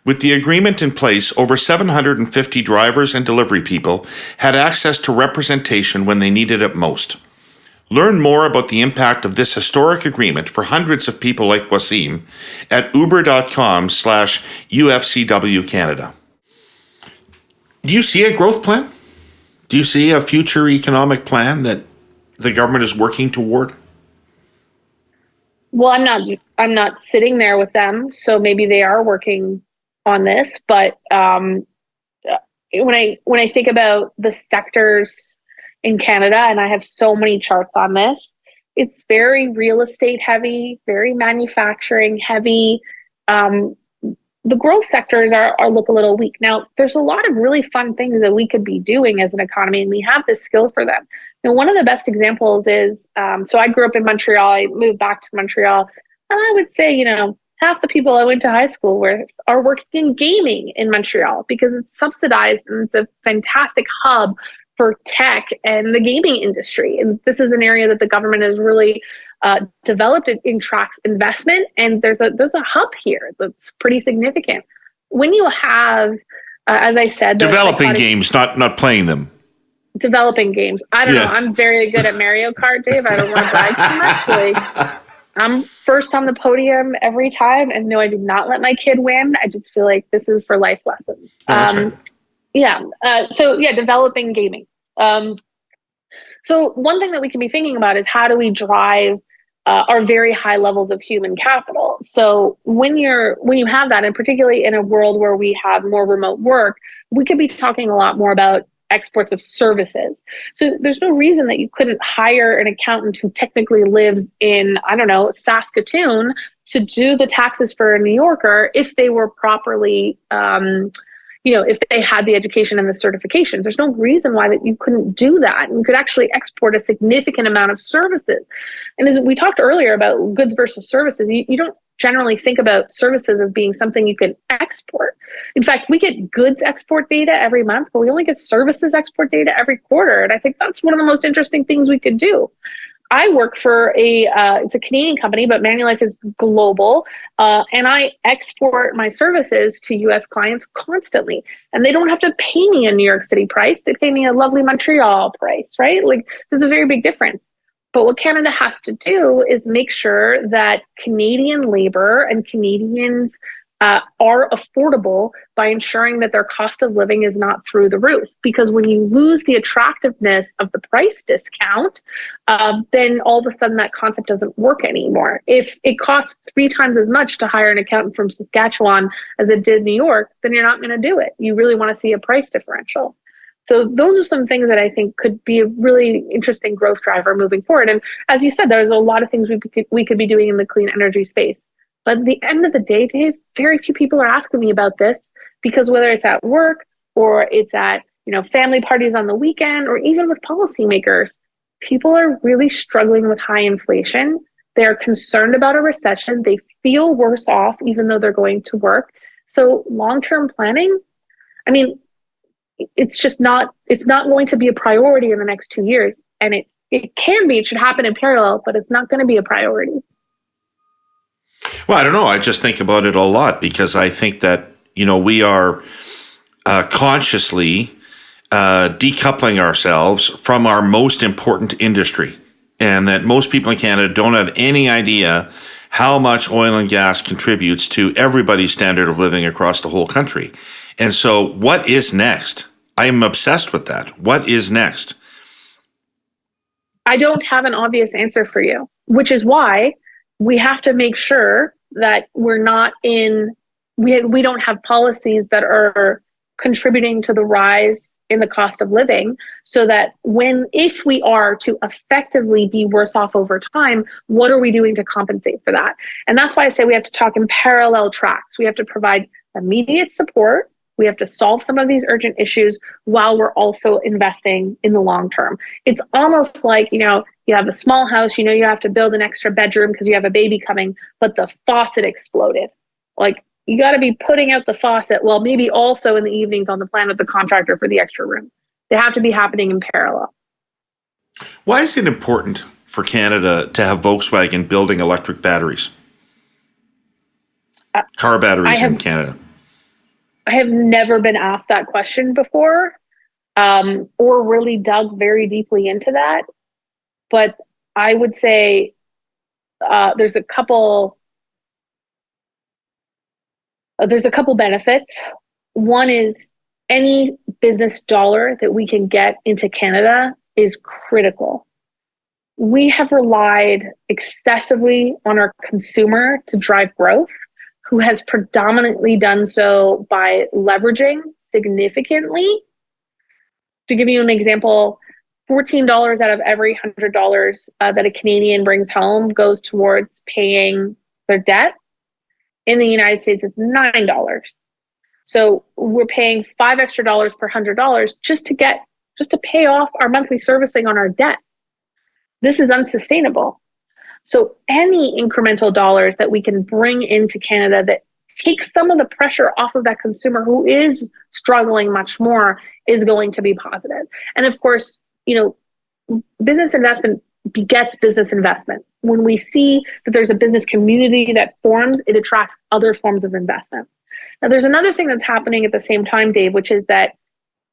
With the agreement in place, over 750 drivers and delivery people had access to representation when they needed it most. Learn more about the impact of this historic agreement for hundreds of people like Wasim at uber.com/UFCW Canada. Do you see a growth plan? Do you see a future economic plan that the government is working toward? Well, I'm not sitting there with them, so maybe they are working on this. But when I think about the sectors in Canada, and I have so many charts on this, it's very real estate heavy, very manufacturing heavy. The growth sectors look a little weak. Now, there's a lot of really fun things that we could be doing as an economy, and we have the skill for them. One of the best examples is, so I grew up in Montreal. I moved back to Montreal, and I would say, half the people I went to high school with are working in gaming in Montreal because it's subsidized and it's a fantastic hub for tech and the gaming industry. And this is an area that the government has really developed. It tracks investment, and there's a hub here that's pretty significant. When you have, as I said, developing games, not playing them. Developing games. I don't know. I'm very good at Mario Kart, Dave. I don't want to brag too much. I'm first on the podium every time, and no, I do not let my kid win. I just feel like this is for life lessons. Right. Developing gaming. So one thing that we can be thinking about is how do we drive our very high levels of human capital. So when you have that, and particularly in a world where we have more remote work, we could be talking a lot more about exports of services. So there's no reason that you couldn't hire an accountant who technically lives in, I don't know, Saskatoon to do the taxes for a New Yorker if they were properly, if they had the education and the certifications. There's no reason why that you couldn't do that. And you could actually export a significant amount of services. And as we talked earlier about goods versus services, you don't generally think about services as being something you can export. In fact, we get goods export data every month, but we only get services export data every quarter. And I think that's one of the most interesting things we could do. I work for it's a Canadian company, but Manulife is global, and I export my services to U.S. clients constantly. And they don't have to pay me a New York City price. They pay me a lovely Montreal price, right? Like, there's a very big difference. But what Canada has to do is make sure that Canadian labor and Canadians are affordable by ensuring that their cost of living is not through the roof. Because when you lose the attractiveness of the price discount, then all of a sudden that concept doesn't work anymore. If it costs 3 times as much to hire an accountant from Saskatchewan as it did New York, then you're not going to do it. You really want to see a price differential. So those are some things that I think could be a really interesting growth driver moving forward. And as you said, there's a lot of things we could be doing in the clean energy space. But at the end of the day, Dave, very few people are asking me about this, because whether it's at work or it's at family parties on the weekend, or even with policymakers, people are really struggling with high inflation. They're concerned about a recession. They feel worse off even though they're going to work. So long-term planning, I mean, it's not going to be a priority in the next 2 years. And it can be, it should happen in parallel, but it's not going to be a priority. Well, I don't know. I just think about it a lot, because I think that, we are consciously decoupling ourselves from our most important industry, and that most people in Canada don't have any idea how much oil and gas contributes to everybody's standard of living across the whole country. And so what is next? I am obsessed with that. What is next? I don't have an obvious answer for you, which is why we have to make sure that we don't have policies that are contributing to the rise in the cost of living, so that if we are to effectively be worse off over time, what are we doing to compensate for that? And that's why I say we have to talk in parallel tracks. We have to provide immediate support. We have to solve some of these urgent issues while we're also investing in the long term. It's almost like, you have a small house, you have to build an extra bedroom because you have a baby coming, but the faucet exploded. Like, you got to be putting out the faucet, well, maybe also in the evenings on the plan with the contractor for the extra room. They have to be happening in parallel. Why is it important for Canada to have Volkswagen building electric batteries? Car batteries in Canada? I have never been asked that question before, or really dug very deeply into that. But I would say there's a couple benefits. One is any business dollar that we can get into Canada is critical. We have relied excessively on our consumer to drive growth, who has predominantly done so by leveraging significantly. To give you an example, $14 out of every $100 that a Canadian brings home goes towards paying their debt. In the United States, it's $9. So we're paying $5 extra per $100 just to pay off our monthly servicing on our debt. This is unsustainable. So any incremental dollars that we can bring into Canada that takes some of the pressure off of that consumer who is struggling much more is going to be positive. And of course, business investment begets business investment. When we see that there's a business community that forms, it attracts other forms of investment. Now, there's another thing that's happening at the same time, Dave, which is that,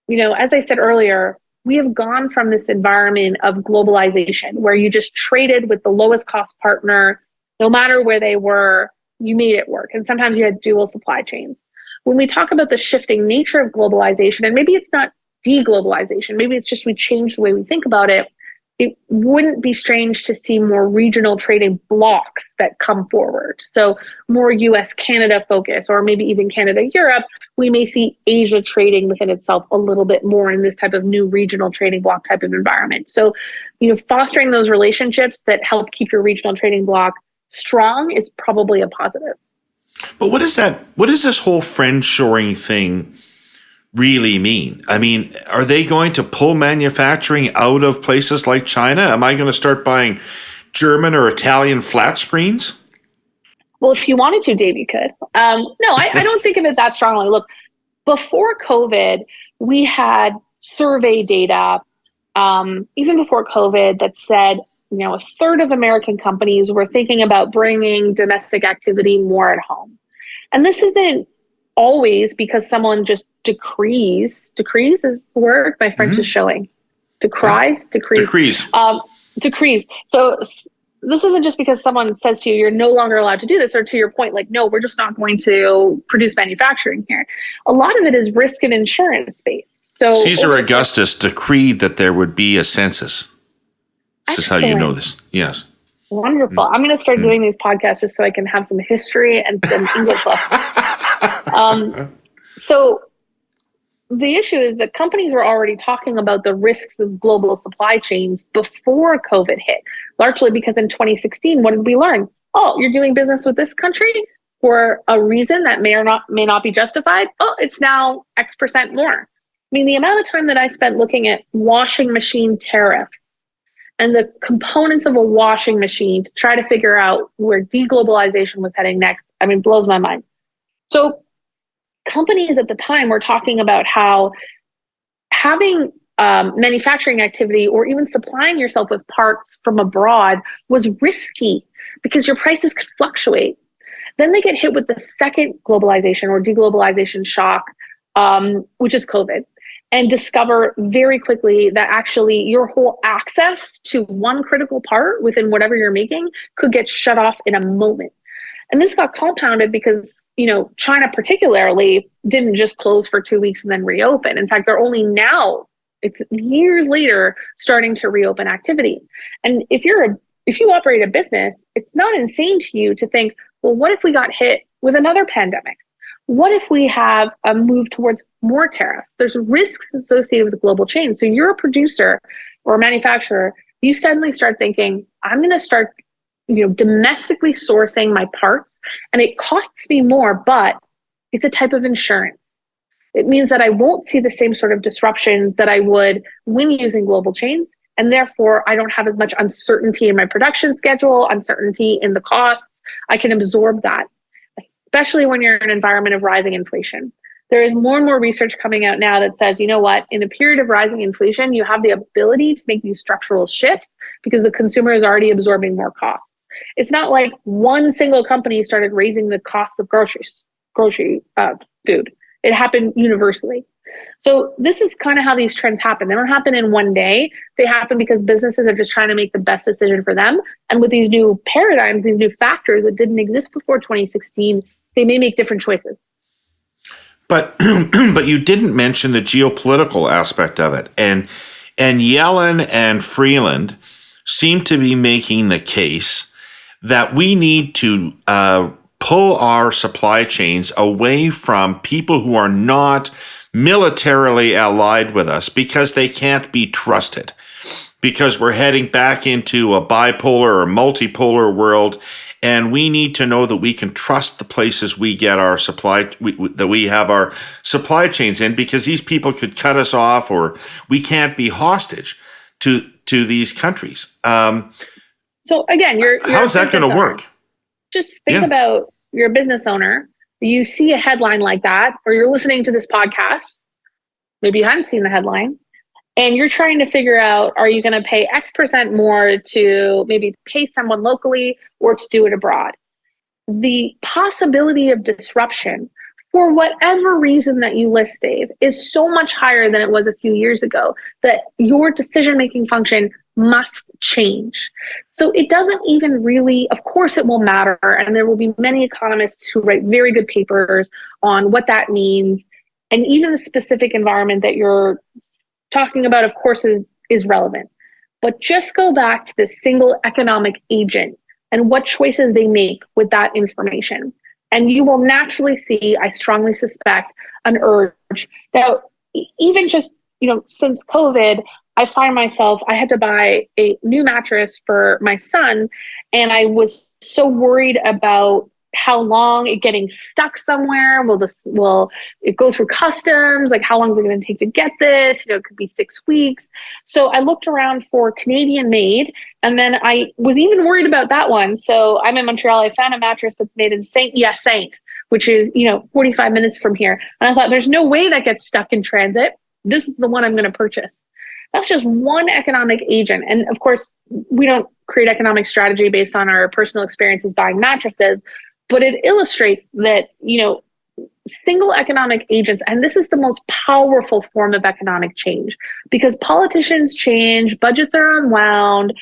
as I said earlier, we have gone from this environment of globalization where you just traded with the lowest cost partner, no matter where they were, you made it work. And sometimes you had dual supply chains. When we talk about the shifting nature of globalization, and maybe it's not deglobalization, maybe it's just we changed the way we think about it, it wouldn't be strange to see more regional trading blocks that come forward. So more US Canada focus, or maybe even Canada Europe. We may see Asia trading within itself a little bit more in this type of new regional trading block type of environment. So, fostering those relationships that help keep your regional trading block strong is probably a positive. But what is that? What does this whole friendshoring thing really mean? I mean, are they going to pull manufacturing out of places like China? Am I going to start buying German or Italian flat screens? Well, if you wanted to, Dave, you could. No, I don't think of it that strongly. Look, before COVID, we had survey data, even before COVID, that said, a third of American companies were thinking about bringing domestic activity more at home. And this isn't always because someone just decrees is the word my French is showing. Decrees. So this isn't just because someone says to you, you're no longer allowed to do this, or to your point, like, no, we're just not going to produce manufacturing here. A lot of it is risk and insurance based. So Caesar Augustus decreed that there would be a census. This is how you know this. Yes. Wonderful. I'm going to start doing these podcasts just so I can have some history and some English lessons. So the issue is that companies were already talking about the risks of global supply chains before COVID hit, largely because in 2016, what did we learn? Oh, you're doing business with this country for a reason that may not be justified. Oh, it's now X% more. I mean, the amount of time that I spent looking at washing machine tariffs and the components of a washing machine to try to figure out where deglobalization was heading next, blows my mind. So companies at the time were talking about how having manufacturing activity or even supplying yourself with parts from abroad was risky because your prices could fluctuate. Then they get hit with the second globalization or deglobalization shock, which is COVID, and discover very quickly that actually your whole access to one critical part within whatever you're making could get shut off in a moment. And this got compounded because, China particularly didn't just close for 2 weeks and then reopen. In fact, they're only now, it's years later, starting to reopen activity. And if you operate a business, it's not insane to you to think, well, what if we got hit with another pandemic? What if we have a move towards more tariffs? There's risks associated with the global chain. So you're a producer or a manufacturer, you suddenly start thinking, I'm going to start domestically sourcing my parts, and it costs me more, but it's a type of insurance. It means that I won't see the same sort of disruption that I would when using global chains, and therefore I don't have as much uncertainty in my production schedule, uncertainty in the costs. I can absorb that, especially when you're in an environment of rising inflation. There is more and more research coming out now that says, in a period of rising inflation, you have the ability to make these structural shifts because the consumer is already absorbing more costs. It's not like one single company started raising the costs of food. It happened universally. So this is kind of how these trends happen. They don't happen in one day. They happen because businesses are just trying to make the best decision for them. And with these new paradigms, these new factors that didn't exist before 2016, they may make different choices. But but you didn't mention the geopolitical aspect of it. And Yellen and Freeland seem to be making the case that we need to pull our supply chains away from people who are not militarily allied with us because they can't be trusted, because we're heading back into a bipolar or multipolar world, and we need to know that we can trust the places we get our that we have our supply chains in, because these people could cut us off, or we can't be hostage to these countries. So again, how's that going to work? Just think about you're a business owner. You see a headline like that, or you're listening to this podcast. Maybe you hadn't seen the headline, and you're trying to figure out, are you going to pay X% more to maybe pay someone locally or to do it abroad? The possibility of disruption, for whatever reason that you list, Dave, is so much higher than it was a few years ago that your decision-making function must change. So it doesn't even really, of course it will matter, and there will be many economists who write very good papers on what that means, and even the specific environment that you're talking about, of course, is relevant. but just go back to the single economic agent and what choices they make with that information. And you will naturally see, I strongly suspect, an urge. Now, even just, since COVID, I find myself, I had to buy a new mattress for my son, and I was so worried about how long it getting stuck somewhere. Will it go through customs? Like, how long is it going to take to get this? It could be 6 weeks. So I looked around for Canadian made, and then I was even worried about that one. So I'm in Montreal. I found a mattress that's made in Saint, which is, 45 minutes from here. And I thought, there's no way that gets stuck in transit. This is the one I'm going to purchase. That's just one economic agent. And of course, we don't create economic strategy based on our personal experiences buying mattresses, but it illustrates that, single economic agents, and this is the most powerful form of economic change, because politicians change, budgets are unwound,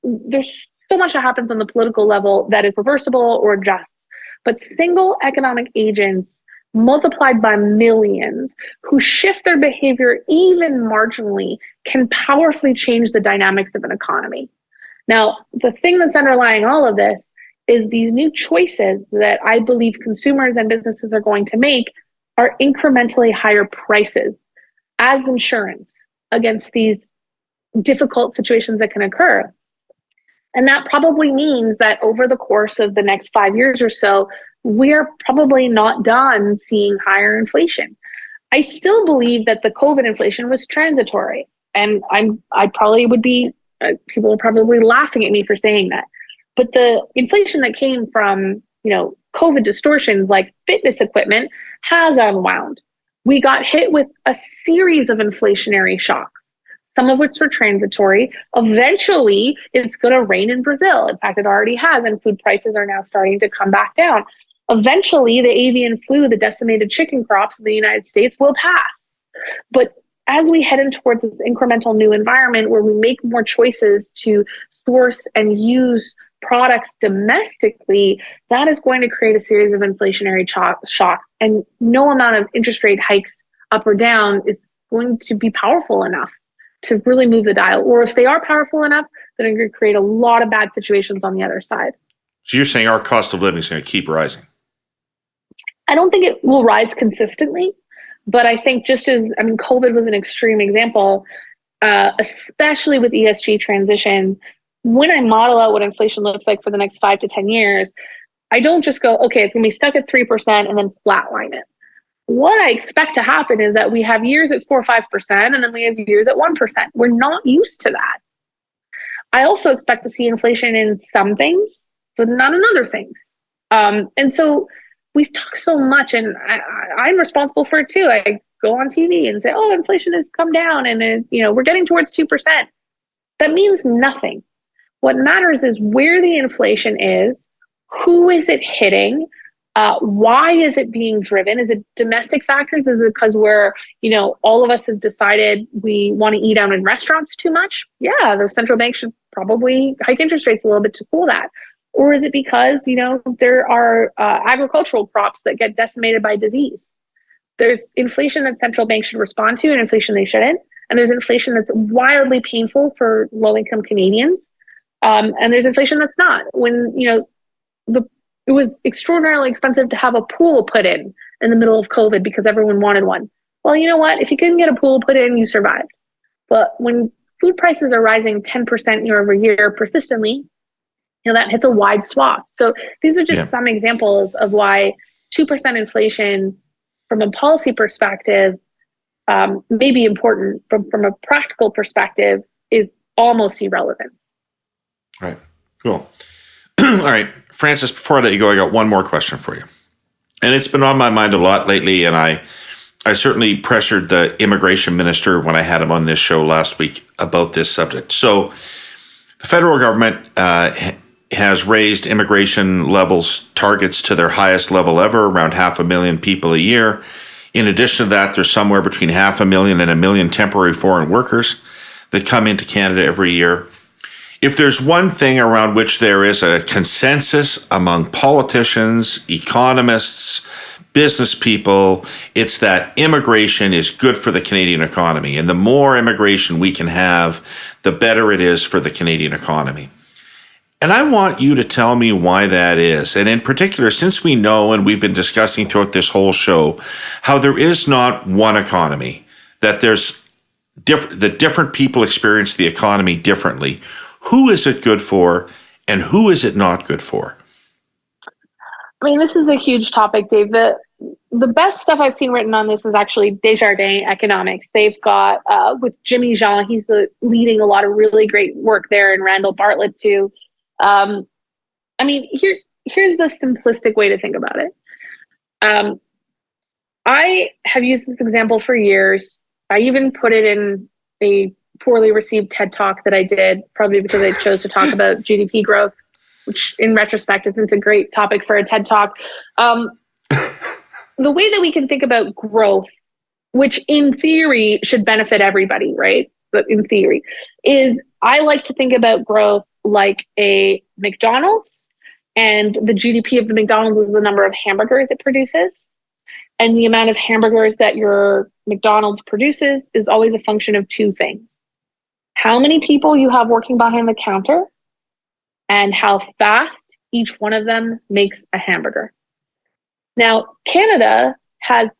there's so much that happens on the political level that is reversible or adjusts. But single economic agents multiplied by millions who shift their behavior even marginally can powerfully change the dynamics of an economy. Now, the thing that's underlying all of this is these new choices that I believe consumers and businesses are going to make are incrementally higher prices as insurance against these difficult situations that can occur. And that probably means that over the course of the next 5 years or so, we're probably not done seeing higher inflation. I still believe that the COVID inflation was transitory. And I probably would be, people are probably laughing at me for saying that. But the inflation that came from, COVID distortions like fitness equipment has unwound. We got hit with a series of inflationary shocks, some of which were transitory. Eventually, it's going to rain in Brazil. In fact, it already has, and food prices are now starting to come back down. Eventually, the avian flu, the decimated chicken crops in the United States will pass. But as we head in towards this incremental new environment where we make more choices to source and use products domestically, that is going to create a series of inflationary shocks. And no amount of interest rate hikes up or down is going to be powerful enough to really move the dial. Or if they are powerful enough, they're going to create a lot of bad situations on the other side. So you're saying our cost of living is going to keep rising? I don't think it will rise consistently, but I think COVID was an extreme example, especially with ESG transition. When I model out what inflation looks like for the next 5 to 10 years, I don't just go, okay, it's going to be stuck at 3% and then flatline it. What I expect to happen is that we have years at 4 or 5%, and then we have years at 1%. We're not used to that. I also expect to see inflation in some things, but not in other things. And so we talk so much, and I'm responsible for it too. I go on TV and say, oh, inflation has come down and we're getting towards 2%. That means nothing. What matters is where the inflation is, who is it hitting, why is it being driven? Is it domestic factors? Is it because we're, all of us have decided we want to eat out in restaurants too much? Yeah, the central bank should probably hike interest rates a little bit to cool that. Or is it because, there are agricultural crops that get decimated by disease? There's inflation that central banks should respond to and inflation they shouldn't. And there's inflation that's wildly painful for low-income Canadians. And there's inflation that's not. When, it was extraordinarily expensive to have a pool put in the middle of COVID because everyone wanted one. Well, you know what? If you couldn't get a pool put in, you survived. But when food prices are rising 10% year over year persistently, that hits a wide swath. So these are just some examples of why 2% inflation from a policy perspective may be important, but from a practical perspective is almost irrelevant. Right. Cool. All right, Francis, before I let you go, I got one more question for you. And it's been on my mind a lot lately, and I certainly pressured the immigration minister when I had him on this show last week about this subject. So the federal government has raised immigration levels targets to their highest level ever, around 500,000 people a year. In addition to that, there's somewhere between 500,000 and 1 million temporary foreign workers that come into Canada every year. If there's one thing around which there is a consensus among politicians, economists, business people, it's that immigration is good for the Canadian economy. And the more immigration we can have, the better it is for the Canadian economy. And I want you to tell me why that is. And in particular, since we know, and we've been discussing throughout this whole show, how there is not one economy, that there's that different people experience the economy differently. Who is it good for and who is it not good for? I mean, this is a huge topic, Dave. The best stuff I've seen written on this is actually Desjardins Economics. They've got, with Jimmy Jean, he's leading a lot of really great work there, and Randall Bartlett too. I mean, here's the simplistic way to think about it. I have used this example for years. I even put it in a poorly received TED Talk that I did, probably because I chose to talk about GDP growth, which in retrospect, it's a great topic for a TED Talk. The way that we can think about growth, which in theory should benefit everybody, right? But in theory, is I like to think about growth like a McDonald's, and the GDP of the McDonald's is the number of hamburgers it produces. And the amount of hamburgers that your McDonald's produces is always a function of two things: how many people you have working behind the counter and how fast each one of them makes a hamburger. Now, Canada has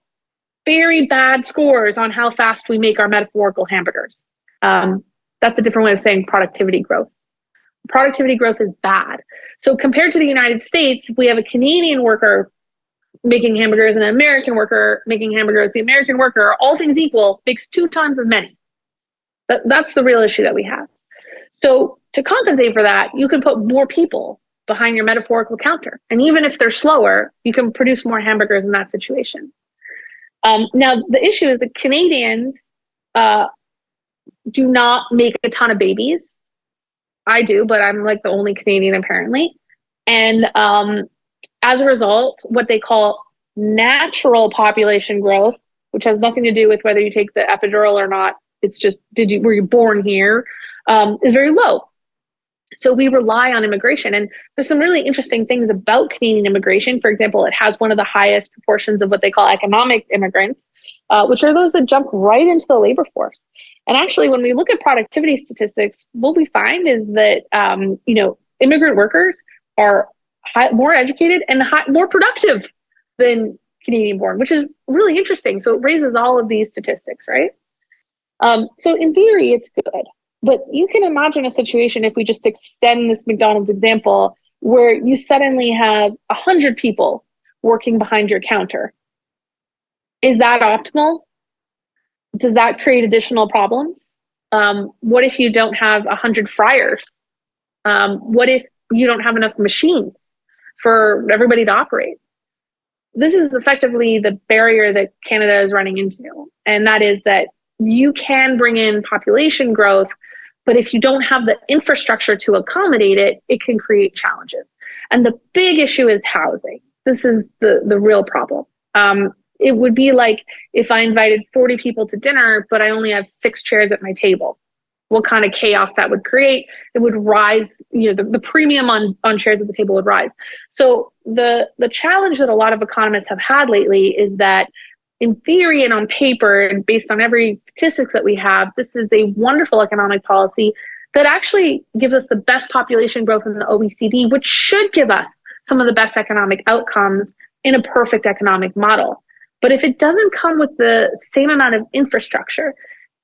very bad scores on how fast we make our metaphorical hamburgers. That's a different way of saying productivity growth. Productivity growth is bad. So compared to the United States, if we have a Canadian worker making hamburgers and an American worker making hamburgers, the American worker, all things equal, makes 2 times as many. That's the real issue that we have. So to compensate for that, you can put more people behind your metaphorical counter. And even if they're slower, you can produce more hamburgers in that situation. Now, the issue is that Canadians do not make a ton of babies. I do, but I'm like the only Canadian apparently. And as a result, what they call natural population growth, which has nothing to do with whether you take the epidural or not, it's just were you born here, is very low. So we rely on immigration. And there's some really interesting things about Canadian immigration. For example, it has one of the highest proportions of what they call economic immigrants, which are those that jump right into the labor force. And actually, when we look at productivity statistics, what we find is that, immigrant workers are more educated and more productive than Canadian born, which is really interesting. So it raises all of these statistics, right? So in theory, it's good. But you can imagine a situation, if we just extend this McDonald's example, where you suddenly have 100 people working behind your counter. Is that optimal? Does that create additional problems? What if you don't have 100 fryers? What if you don't have enough machines for everybody to operate? This is effectively the barrier that Canada is running into. And that is that you can bring in population growth, but if you don't have the infrastructure to accommodate it, it can create challenges. And the big issue is housing. This is the real problem. It would be like if I invited 40 people to dinner, but I only have 6 chairs at my table. What kind of chaos that would create? It would rise, the premium on chairs at the table would rise. So the challenge that a lot of economists have had lately is that in theory and on paper, and based on every statistics that we have, this is a wonderful economic policy that actually gives us the best population growth in the OECD, which should give us some of the best economic outcomes in a perfect economic model. But if it doesn't come with the same amount of infrastructure,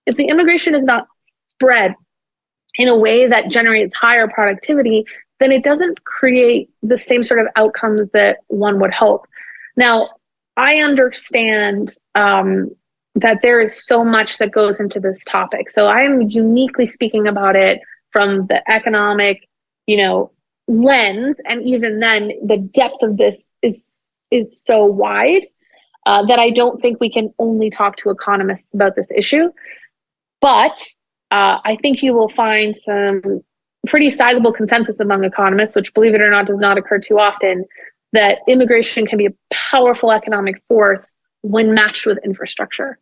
if the immigration is not spread in a way that generates higher productivity, then it doesn't create the same sort of outcomes that one would hope. Now, I understand that there is so much that goes into this topic. So I am uniquely speaking about it from the economic, lens. And even then, the depth of this is so wide that I don't think we can only talk to economists about this issue. But I think you will find some pretty sizable consensus among economists, which, believe it or not, does not occur too often, that immigration can be a powerful economic force when matched with infrastructure.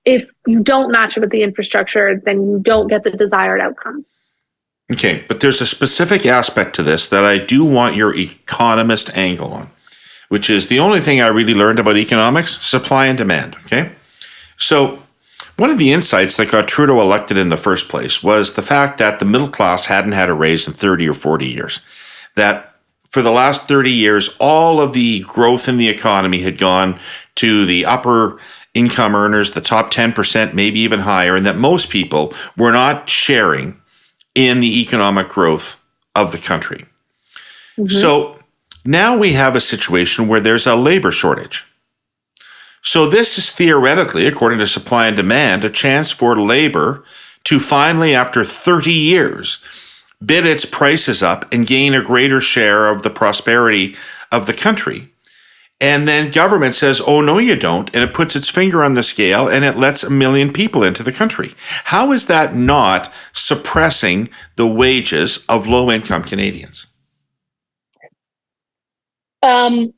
If you don't match it with the infrastructure, then you don't get the desired outcomes. Okay, but there's a specific aspect to this that I do want your economist angle on, which is the only thing I really learned about economics, supply and demand, okay? So one of the insights that got Trudeau elected in the first place was the fact that the middle class hadn't had a raise in 30 or 40 years. That for the last 30 years, all of the growth in the economy had gone to the upper income earners, the top 10%, maybe even higher, and that most people were not sharing in the economic growth of the country. Mm-hmm. So now we have a situation where there's a labor shortage. So this is theoretically, according to supply and demand, a chance for labor to finally, after 30 years, bid its prices up and gain a greater share of the prosperity of the country. And then government says, oh, no, you don't. And it puts its finger on the scale and it lets 1 million people into the country. How is that not suppressing the wages of low-income Canadians? On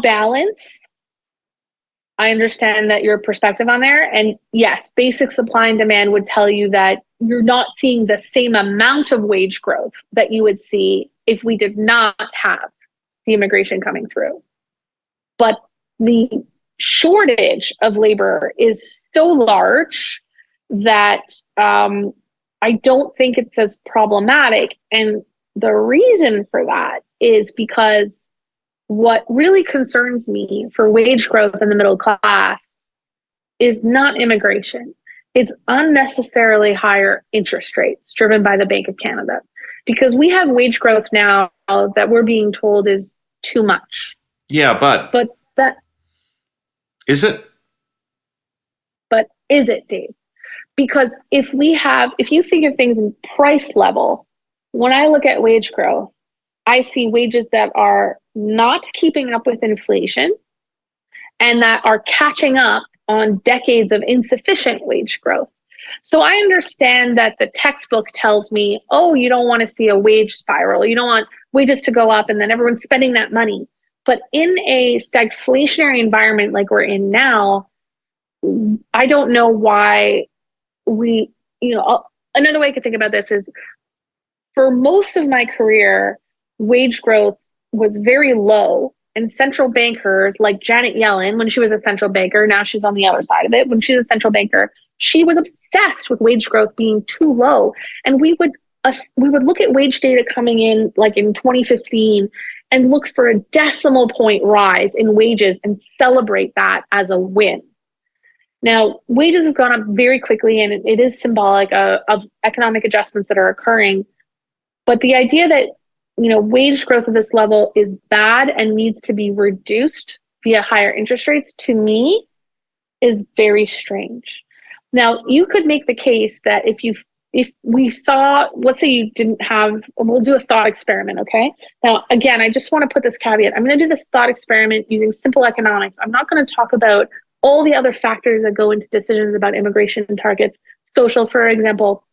balance, I understand that your perspective on there. And yes, basic supply and demand would tell you that you're not seeing the same amount of wage growth that you would see if we did not have the immigration coming through. But the shortage of labor is so large that I don't think it's as problematic. And the reason for that is because what really concerns me for wage growth in the middle class is not immigration. It's unnecessarily higher interest rates driven by the Bank of Canada. Because we have wage growth now that we're being told is too much. Yeah, but that is it? But is it, Dave? Because if you think of things in price level, when I look at wage growth, I see wages that are not keeping up with inflation and that are catching up on decades of insufficient wage growth. So I understand that the textbook tells me, oh, you don't want to see a wage spiral. You don't want wages to go up and then everyone's spending that money. But in a stagflationary environment like we're in now, I don't know why another way I could think about this is for most of my career, wage growth was very low. And central bankers like Janet Yellen, when she was a central banker, now she's on the other side of it. When she was a central banker, she was obsessed with wage growth being too low. And we would look at wage data coming in like in 2015 and look for a decimal point rise in wages and celebrate that as a win. Now, wages have gone up very quickly and it is symbolic of economic adjustments that are occurring. But the idea that wage growth at this level is bad and needs to be reduced via higher interest rates, to me, is very strange. Now, you could make the case that if we saw, let's say you didn't have, we'll do a thought experiment, okay? Now, again, I just want to put this caveat. I'm going to do this thought experiment using simple economics. I'm not going to talk about all the other factors that go into decisions about immigration targets, social, for example.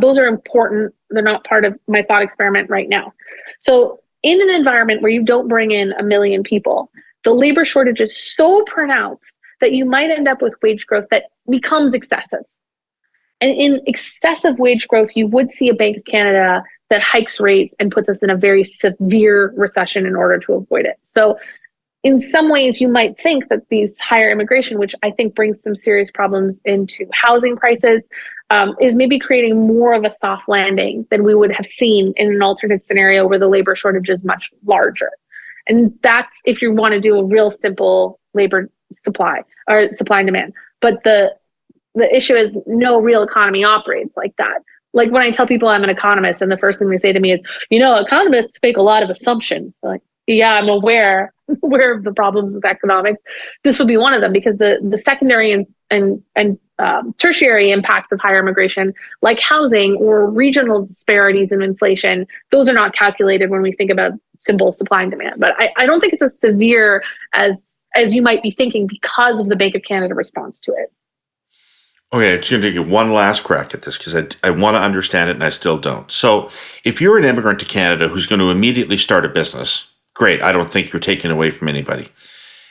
Those are important. They're not part of my thought experiment right now. So in an environment where you don't bring in 1 million people, the labor shortage is so pronounced that you might end up with wage growth that becomes excessive. And in excessive wage growth, you would see a Bank of Canada that hikes rates and puts us in a very severe recession in order to avoid it. So in some ways, you might think that these higher immigration, which I think brings some serious problems into housing prices, is maybe creating more of a soft landing than we would have seen in an alternate scenario where the labor shortage is much larger. And that's if you want to do a real simple labor supply or supply and demand. But the issue is no real economy operates like that. Like when I tell people I'm an economist and the first thing they say to me is, economists make a lot of assumptions. Like, yeah, I'm aware of the problems with economics. This would be one of them because the secondary and tertiary impacts of higher immigration, like housing or regional disparities in inflation, those are not calculated when we think about simple supply and demand. But I don't think it's as severe as you might be thinking because of the Bank of Canada response to it. Okay, I'm just going to take one last crack at this because I want to understand it and I still don't. So if you're an immigrant to Canada who's going to immediately start a business, great. I don't think you're taking away from anybody.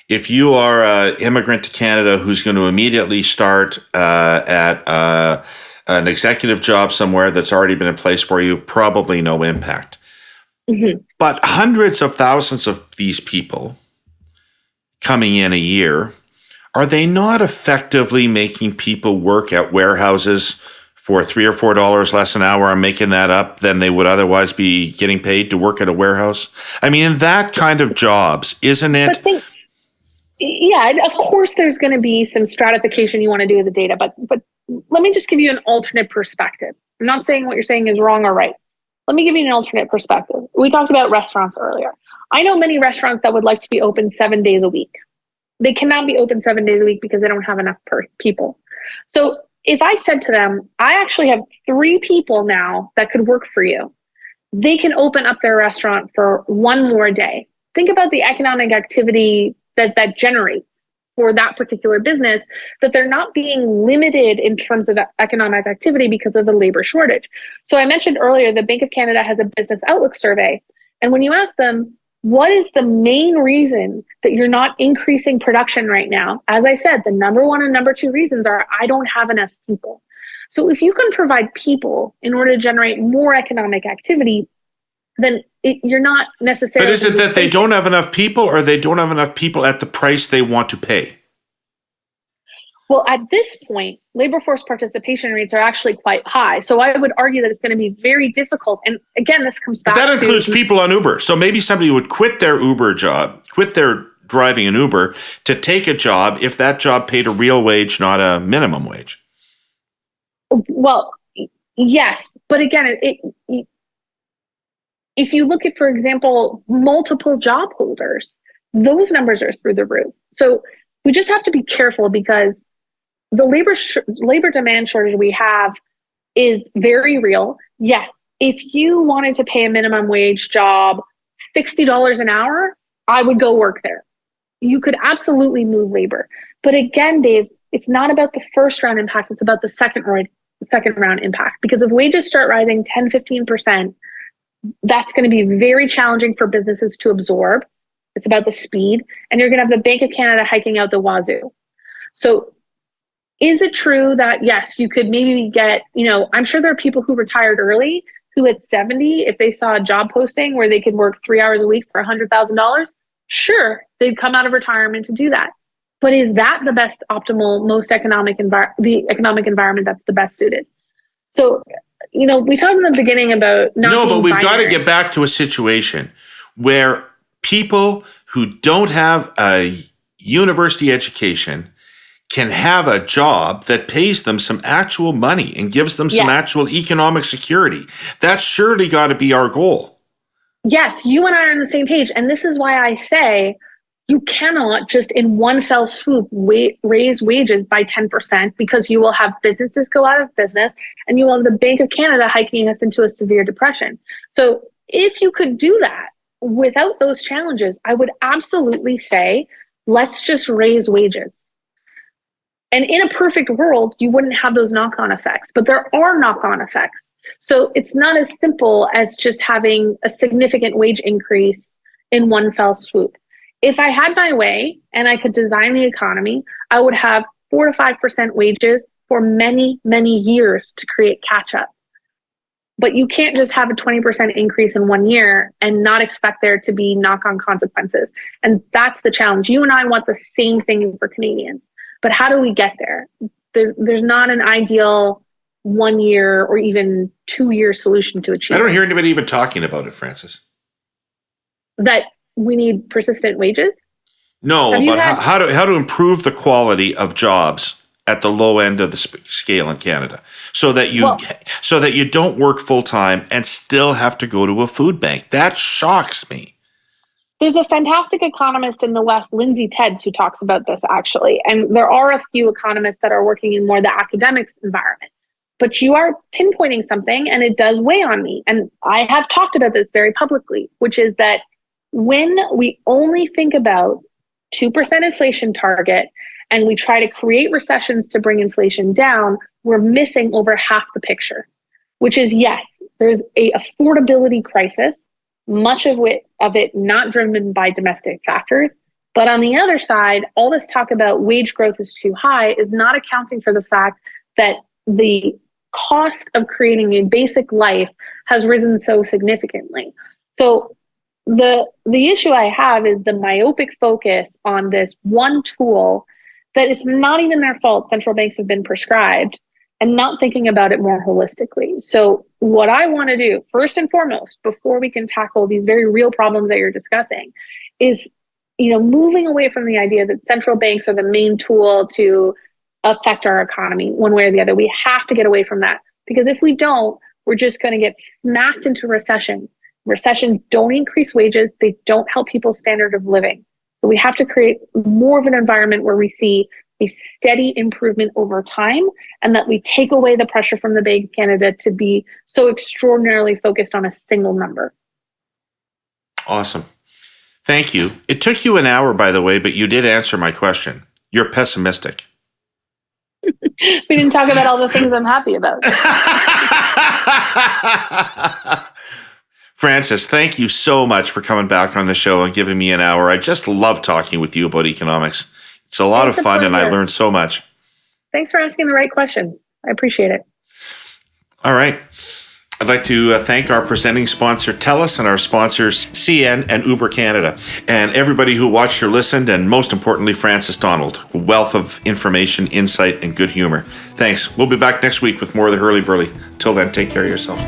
If you are an immigrant to Canada who's going to immediately start at an executive job somewhere that's already been in place for you, probably no impact. But hundreds of thousands of these people coming in a year, are they not effectively making people work at warehouses for $3 or $4 less an hour? I'm making that up than they would otherwise be getting paid to work at a warehouse. I mean, in that kind of jobs, isn't it? Yeah, of course, there's going to be some stratification you want to do with the data, but let me just give you an alternate perspective. I'm not saying what you're saying is wrong or right. Let me give you an alternate perspective. We talked about restaurants earlier. I know many restaurants that would like to be open 7 days a week. They cannot be open 7 days a week because they don't have enough people. So if I said to them, I actually have 3 people now that could work for you, they can open up their restaurant for 1 more day. Think about the economic activity that generates for that particular business, that they're not being limited in terms of economic activity because of the labor shortage. So I mentioned earlier, the Bank of Canada has a business outlook survey. And when you ask them, what is the main reason that you're not increasing production right now? As I said, the number 1 and number 2 reasons are, I don't have enough people. So if you can provide people in order to generate more economic activity, then you're not necessarily... But is it that they don't have enough people, or they don't have enough people at the price they want to pay? Well, at this point, labor force participation rates are actually quite high. So I would argue that it's going to be very difficult. And again, this comes back to... That includes people on Uber. So maybe somebody would quit their Uber job, quit their driving an Uber, to take a job if that job paid a real wage, not a minimum wage. Well, yes. But again, if you look at, for example, multiple job holders, those numbers are through the roof. So we just have to be careful, because the labor demand shortage we have is very real. Yes, if you wanted to pay a minimum wage job $60 an hour, I would go work there. You could absolutely move labor. But again, Dave, it's not about the first round impact, it's about the second round impact. Because if wages start rising 10, 15%, that's going to be very challenging for businesses to absorb. It's about the speed. And you're going to have the Bank of Canada hiking out the wazoo. So is it true that, yes, you could maybe get, I'm sure there are people who retired early who at 70, if they saw a job posting where they could work 3 hours a week for $100,000, sure, they'd come out of retirement to do that. But is that the best optimal, most economic environment that's the best suited? So, we talked in the beginning about but we've got to get back to a situation where people who don't have a university education can have a job that pays them some actual money and gives them some actual economic security. That's surely got to be our goal. Yes, you and I are on the same page. And this is why I say you cannot just in one fell swoop raise wages by 10%, because you will have businesses go out of business and you will have the Bank of Canada hiking us into a severe depression. So if you could do that without those challenges, I would absolutely say, let's just raise wages. And in a perfect world, you wouldn't have those knock-on effects, but there are knock-on effects. So it's not as simple as just having a significant wage increase in one fell swoop. If I had my way and I could design the economy, I would have 4 to 5% wages for many, many years to create catch-up. But you can't just have a 20% increase in 1 year and not expect there to be knock-on consequences. And that's the challenge. You and I want the same thing for Canadians. But how do we get there? There's not an ideal 1 year or even 2 year solution to achieve. I don't hear anybody even talking about it, Frances. That we need persistent wages? No, but how to improve the quality of jobs at the low end of the scale in Canada, so that you don't work full time and still have to go to a food bank. That shocks me. There's a fantastic economist in the West, Lindsay Tedds, who talks about this actually. And there are a few economists that are working in more the academics environment. But you are pinpointing something, and it does weigh on me. And I have talked about this very publicly, which is that when we only think about 2% inflation target and we try to create recessions to bring inflation down, we're missing over half the picture, which is, yes, there's a affordability crisis, much of it not driven by domestic factors. But on the other side, all this talk about wage growth is too high is not accounting for the fact that the cost of creating a basic life has risen so significantly. So the issue I have is the myopic focus on this one tool that it's not even their fault central banks have been prescribed, and not thinking about it more holistically. So what I want to do, first and foremost, before we can tackle these very real problems that you're discussing, is moving away from the idea that central banks are the main tool to affect our economy one way or the other. We have to get away from that, because if we don't, we're just going to get smacked into recession. Recessions don't increase wages. They don't help people's standard of living. So we have to create more of an environment where we see a steady improvement over time, and that we take away the pressure from the Bank of Canada to be so extraordinarily focused on a single number. Awesome. Thank you. It took you an hour, by the way, but you did answer my question. You're pessimistic. We didn't talk about all the things I'm happy about. Frances, thank you so much for coming back on the show and giving me an hour. I just love talking with you about economics. It's a lot of fun, and I learned so much. Thanks for asking the right questions. I appreciate it. All right. I'd like to thank our presenting sponsor, TELUS, and our sponsors, CN and Uber Canada, and everybody who watched or listened, and most importantly, Frances Donald, a wealth of information, insight, and good humor. Thanks. We'll be back next week with more of the Herle Burly. Till then, take care of yourself.